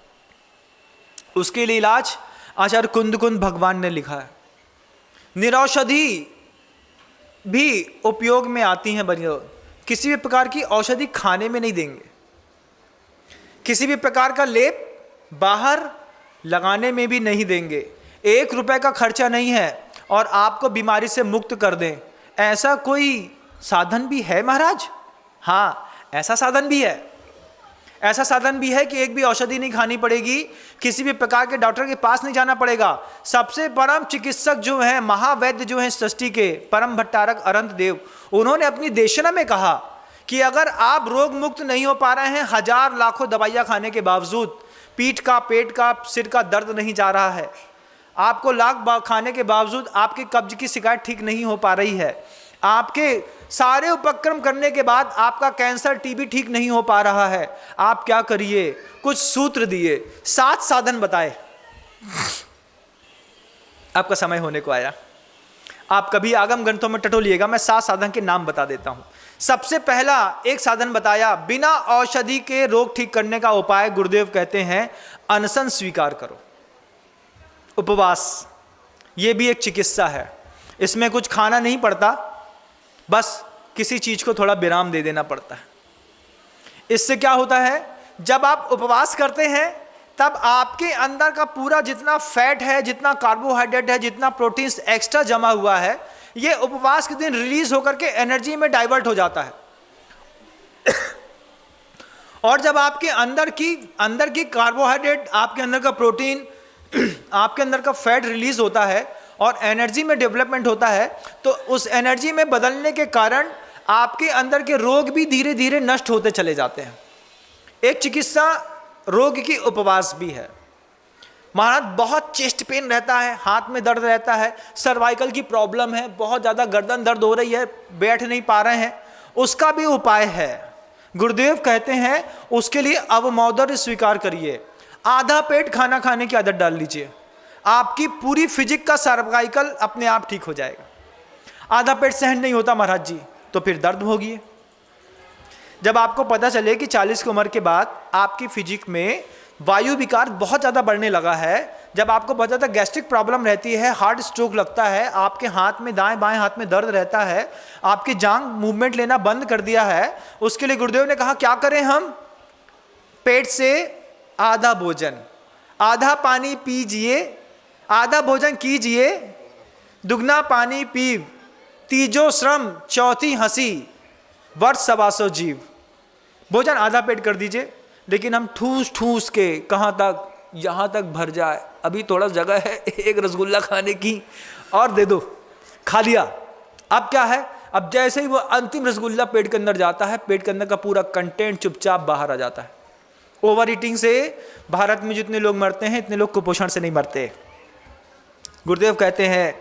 उसके लिए इलाज आचार्य कुंद भगवान ने लिखा है। निरौषधि भी उपयोग में आती हैं बनी, किसी भी प्रकार की औषधि खाने में नहीं देंगे, किसी भी प्रकार का लेप बाहर लगाने में भी नहीं देंगे, 1 रुपए का खर्चा नहीं है और आपको बीमारी से मुक्त कर दें। ऐसा कोई साधन भी है महाराज? हाँ, ऐसा साधन भी है। ऐसा साधन भी है कि एक भी औषधि नहीं खानी पड़ेगी, किसी भी प्रकार के डॉक्टर के पास नहीं जाना पड़ेगा। सबसे परम चिकित्सक जो हैं, महावैद्य जो हैं सृष्टि के, परम भट्टारक अनंत देव, उन्होंने अपनी देशना में कहा कि अगर आप रोग मुक्त नहीं हो पा रहे हैं, 1000 लाखों दवाइयाँ खाने के बावजूद, पीठ का, पेट का, सिर का दर्द नहीं जा रहा है, आपको लाख खाने के बावजूद आपके कब्ज की शिकायत ठीक नहीं हो पा रही है, आपके सारे उपक्रम करने के बाद आपका कैंसर, टीबी ठीक नहीं हो पा रहा है, आप क्या करिए? कुछ सूत्र दिए, 7 साधन बताए। आपका समय होने को आया, आप कभी आगम ग्रंथों में टटोलिएगा, मैं 7 साधन के नाम बता देता हूं। सबसे पहला एक साधन बताया, बिना औषधि के रोग ठीक करने का उपाय गुरुदेव कहते हैं अनशन स्वीकार करो, उपवास। यह भी एक चिकित्सा है, इसमें कुछ खाना नहीं पड़ता, बस किसी चीज को थोड़ा विराम दे देना पड़ता है। इससे क्या होता है, जब आप उपवास करते हैं तब आपके अंदर का पूरा जितना फैट है, जितना कार्बोहाइड्रेट है, जितना प्रोटीन्स एक्स्ट्रा जमा हुआ है, ये उपवास के दिन रिलीज होकर के एनर्जी में डाइवर्ट हो जाता है। और जब आपके अंदर की कार्बोहाइड्रेट, आपके अंदर का प्रोटीन, आपके अंदर का फैट रिलीज होता है और एनर्जी में डेवलपमेंट होता है, तो उस एनर्जी में बदलने के कारण आपके अंदर के रोग भी धीरे धीरे नष्ट होते चले जाते हैं। एक चिकित्सा रोग की उपवास भी है। महाराज बहुत चेस्ट पेन रहता है, हाथ में दर्द रहता है, सर्वाइकल की प्रॉब्लम है, बहुत ज़्यादा गर्दन दर्द हो रही है, बैठ नहीं पा रहे हैं, उसका भी उपाय है। गुरुदेव कहते हैं उसके लिए अवमौदर्य स्वीकार करिए, आधा पेट खाना खाने की आदत डाल लीजिए, आपकी पूरी फिजिक का सर्वाइकल अपने आप ठीक हो जाएगा। आधा पेट सहन नहीं होता महाराज जी, तो फिर दर्द भोगिए। जब आपको पता चले कि 40 की उम्र के बाद आपकी फिजिक में वायु विकार बहुत ज़्यादा बढ़ने लगा है, जब आपको बहुत ज़्यादा गैस्ट्रिक प्रॉब्लम रहती है, हार्ट स्ट्रोक लगता है, आपके हाथ में, दाएं बाएं हाथ में दर्द रहता है, आपकी जांघ मूवमेंट लेना बंद कर दिया है, उसके लिए गुरुदेव ने कहा क्या करें हम? पेट से आधा भोजन, आधा पानी पीजिए, आधा भोजन कीजिए, दुगना पानी पीव, तीजो श्रम चौथी हंसी, वर्ष 125 जीव। भोजन आधा पेट कर दीजिए, लेकिन हम ठूस ठूस के कहाँ तक, यहाँ तक भर जाए, अभी थोड़ा जगह है एक रसगुल्ला खाने की और दे दो, खा लिया। अब क्या है, अब जैसे ही वो अंतिम रसगुल्ला पेट के अंदर जाता है, पेट के अंदर का पूरा कंटेंट चुपचाप बाहर आ जाता है। ओवर ईटिंग से भारत में जितने लोग मरते हैं, इतने लोग कुपोषण से नहीं मरते। गुरुदेव कहते हैं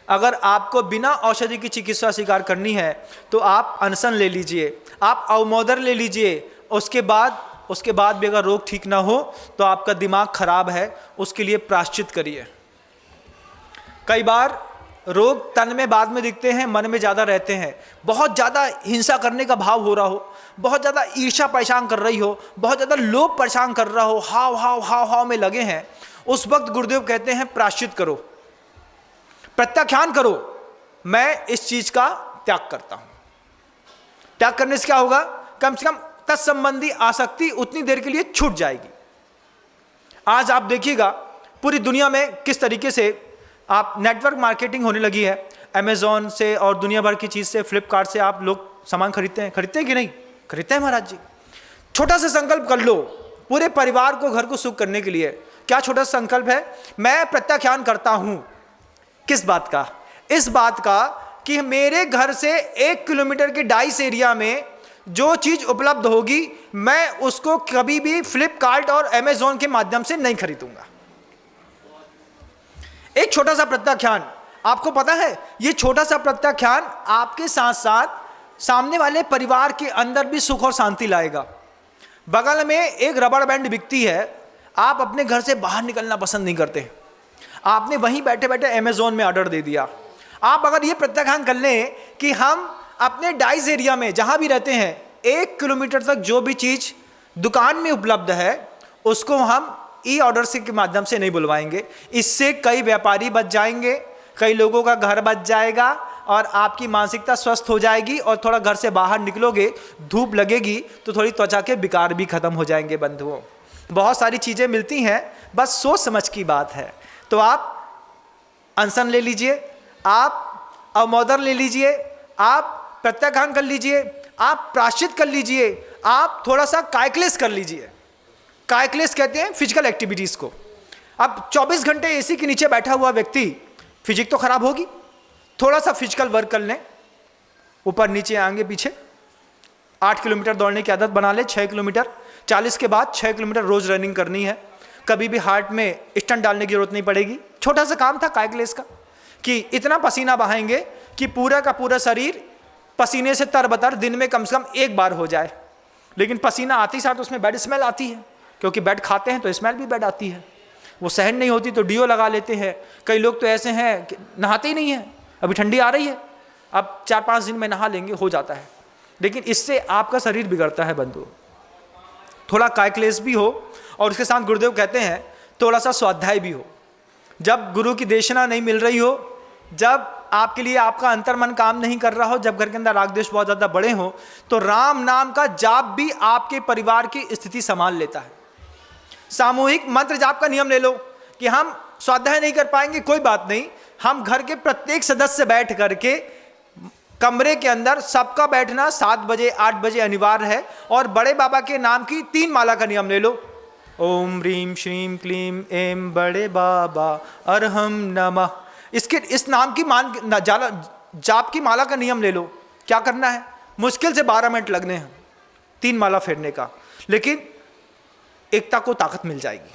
अगर आपको बिना औषधि की चिकित्सा स्वीकार करनी है तो आप अनशन ले लीजिए, आप अवमौदर ले लीजिए, उसके बाद भी अगर रोग ठीक ना हो तो आपका दिमाग खराब है, उसके लिए प्रायश्चित करिए। कई बार रोग तन में बाद में दिखते हैं, मन में ज़्यादा रहते हैं। बहुत ज़्यादा हिंसा करने का भाव हो रहा हो, बहुत ज़्यादा ईर्ष्या परेशान कर रही हो, बहुत ज़्यादा लोभ परेशान कर रहा हो, हाव हाव हाव हाव में लगे हैं, उस वक्त गुरुदेव कहते हैं प्रायश्चित करो, प्रत्याख्यान करो, मैं इस चीज़ का त्याग करता हूँ। त्याग करने से क्या होगा, कम से कम तत्संबंधी आसक्ति उतनी देर के लिए छूट जाएगी। आज आप देखिएगा पूरी दुनिया में किस तरीके से आप नेटवर्क मार्केटिंग होने लगी है। अमेज़ॉन से और दुनिया भर की चीज़ से, फ्लिपकार्ट से आप लोग सामान खरीदते हैं कि नहीं? खरीदते हैं महाराज जी। छोटा सा संकल्प कर लो पूरे परिवार को, घर को सुख करने के लिए। क्या छोटा सा संकल्प है? मैं प्रत्याख्यान करता हूँ। किस बात का? इस बात का कि मेरे घर से 1 किलोमीटर के डाइस एरिया में जो चीज़ उपलब्ध होगी मैं उसको कभी भी फ्लिपकार्ट और अमेज़ॉन के माध्यम से नहीं खरीदूंगा। एक छोटा सा प्रत्याख्यान, आपको पता है ये छोटा सा प्रत्याख्यान आपके साथ साथ सामने वाले परिवार के अंदर भी सुख और शांति लाएगा। बगल में एक रबड़ बैंड बिकती है, आप अपने घर से बाहर निकलना पसंद नहीं करते, आपने वहीं बैठे बैठे अमेज़ॉन में ऑर्डर दे दिया। आप अगर ये प्रत्याख्यान कर लें कि हम अपने डाइस एरिया में जहाँ भी रहते हैं 1 किलोमीटर तक जो भी चीज़ दुकान में उपलब्ध है उसको हम ई ऑर्डर से के माध्यम से नहीं बुलवाएंगे, इससे कई व्यापारी बच जाएंगे, कई लोगों का घर बच जाएगा, और आपकी मानसिकता स्वस्थ हो जाएगी, और थोड़ा घर से बाहर निकलोगे, धूप लगेगी तो थोड़ी त्वचा के विकार भी खत्म हो जाएंगे बंधुओं। बहुत सारी चीज़ें मिलती हैं, बस सोच समझ की बात है। तो आप अनशन ले लीजिए, आप अवमोदन ले लीजिए, आप प्रत्याख्यान कर लीजिए, आप प्रायश्चित कर लीजिए, आप थोड़ा सा कायक्लेश कर लीजिए। कायक्लेश कहते हैं फिजिकल एक्टिविटीज़ को। अब 24 घंटे एसी के नीचे बैठा हुआ व्यक्ति, फिजिक तो खराब होगी, थोड़ा सा फिजिकल वर्क कर लें, ऊपर नीचे आगे पीछे 8 किलोमीटर दौड़ने की आदत बना ले, 6 किलोमीटर, 40 के बाद 6 किलोमीटर रोज रनिंग करनी है। कभी भी हार्ट में स्टंट डालने की जरूरत नहीं पड़ेगी। छोटा सा काम था कायक्लेश का, कि इतना पसीना बहाएंगे कि पूरा का पूरा शरीर पसीने से तरबतर दिन में कम से कम एक बार हो जाए। लेकिन पसीना आते ही साथ उसमें बैड स्मेल आती है, क्योंकि बैड खाते हैं तो स्मेल भी बैड आती है, वो सहन नहीं होती तो डीओ लगा लेते हैं। कई लोग तो ऐसे हैं कि नहाते ही नहीं हैं, अभी ठंडी आ रही है, अब 4-5 दिन में नहा लेंगे, हो जाता है। लेकिन इससे आपका शरीर बिगड़ता है बंधु। थोड़ा कायक्लेश भी हो, और उसके साथ गुरुदेव कहते हैं थोड़ा सा स्वाध्याय भी हो। जब गुरु की देशना नहीं मिल रही हो, जब आपके लिए आपका अंतर्मन काम नहीं कर रहा हो, जब घर के अंदर राग द्वेष बहुत ज़्यादा बड़े हो, तो राम नाम का जाप भी आपके परिवार की स्थिति संभाल लेता है। सामूहिक मंत्र जाप का नियम ले लो कि हम स्वाध्याय नहीं कर पाएंगे, कोई बात नहीं, हम घर के प्रत्येक सदस्य बैठ करके कमरे के अंदर सबका बैठना 7 बजे 8 बजे अनिवार्य है, और बड़े बाबा के नाम की 3 माला का नियम ले लो। ओम ह्रीम श्रीम क्लीम एम बड़े बाबा अरहम नमः। इस नाम की जाप की माला का नियम ले लो। क्या करना है? मुश्किल से 12 मिनट लगने हैं 3 माला फेरने का, लेकिन एकता को ताकत मिल जाएगी।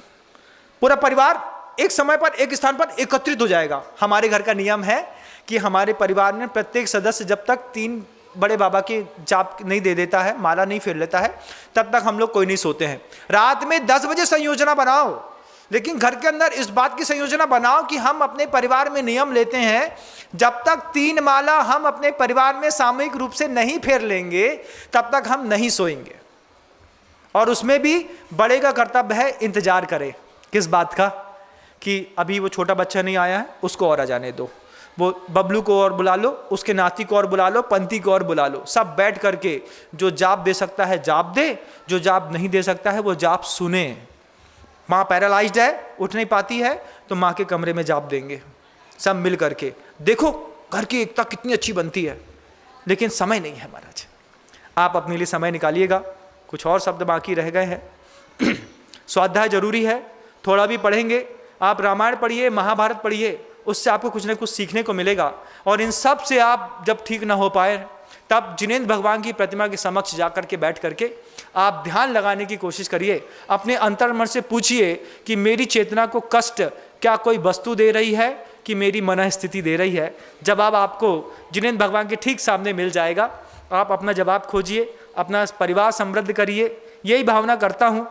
पूरा परिवार एक समय पर एक स्थान पर एकत्रित हो जाएगा। हमारे घर का नियम है कि हमारे परिवार में प्रत्येक सदस्य जब तक 3 बड़े बाबा के जाप नहीं दे देता है, माला नहीं फेर लेता है, तब तक हम लोग कोई नहीं सोते हैं। रात में 10 बजे संयोजना बनाओ, लेकिन घर के अंदर इस बात की संयोजना बनाओ कि हम अपने परिवार में नियम लेते हैं, जब तक 3 माला हम अपने परिवार में सामूहिक रूप से नहीं फेर लेंगे तब तक हम नहीं सोएंगे। और उसमें भी बड़े का कर्तव्य है इंतजार करें। किस बात का? कि अभी वो छोटा बच्चा नहीं आया है, उसको और आ जाने दो, वो बबलू को और बुला लो, उसके नाती को और बुला लो, पंती को और बुला लो, सब बैठ करके जो जाप दे सकता है जाप दे, जो जाप नहीं दे सकता है वो जाप सुने। माँ पैरालाइज्ड है, उठ नहीं पाती है, तो माँ के कमरे में जाप देंगे सब मिल करके। देखो घर की एकता कितनी अच्छी बनती है। लेकिन समय नहीं है महाराज, आप अपने लिए समय निकालिएगा। कुछ और शब्द बाकी रह गए हैं। स्वाध्याय जरूरी है, थोड़ा भी पढ़ेंगे आप, रामायण पढ़िए, महाभारत पढ़िए, उससे आपको कुछ ना कुछ सीखने को मिलेगा। और इन सब से आप जब ठीक ना हो पाए, तब जिनेंद्र भगवान की प्रतिमा के समक्ष जाकर के बैठ करके आप ध्यान लगाने की कोशिश करिए। अपने अंतर्मन से पूछिए कि मेरी चेतना को कष्ट क्या कोई वस्तु दे रही है कि मेरी मन स्थिति दे रही है। जवाब आपको जिनेंद्र भगवान के ठीक सामने मिल जाएगा। आप अपना जवाब खोजिए, अपना परिवार समृद्ध करिए। यही भावना करता हूँ।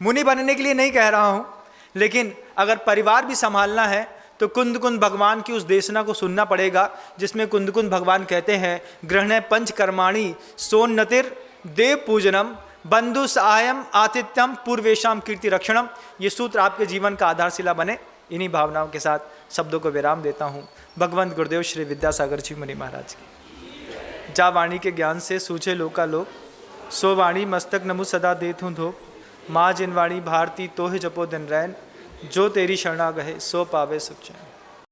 मुनि बनने के लिए नहीं कह रहा हूँ, लेकिन अगर परिवार भी संभालना है तो कुंद कुंद भगवान की उस देशना को सुनना पड़ेगा, जिसमें कुंद कुंद भगवान कहते हैं गृहणे पंच कर्माणि सोन्नतिर देव पूजनम बंधु सहायम आतिथ्यम पूर्वेशम कीर्ति रक्षणम। ये सूत्र आपके जीवन का आधारशिला बने। इन्हीं भावनाओं के साथ शब्दों को विराम देता हूँ। भगवंत गुरुदेव श्री विद्यासागर जी मुनि महाराज की। जा वाणी के ज्ञान से सूझे लोका लोक, सो वाणी मस्तक नमु सदा देत हूँ धोप। माँ जिन वाणी भारती तो है जपो दिन रैन, जो तेरी शरणा गहे सो पावे सुख चैन।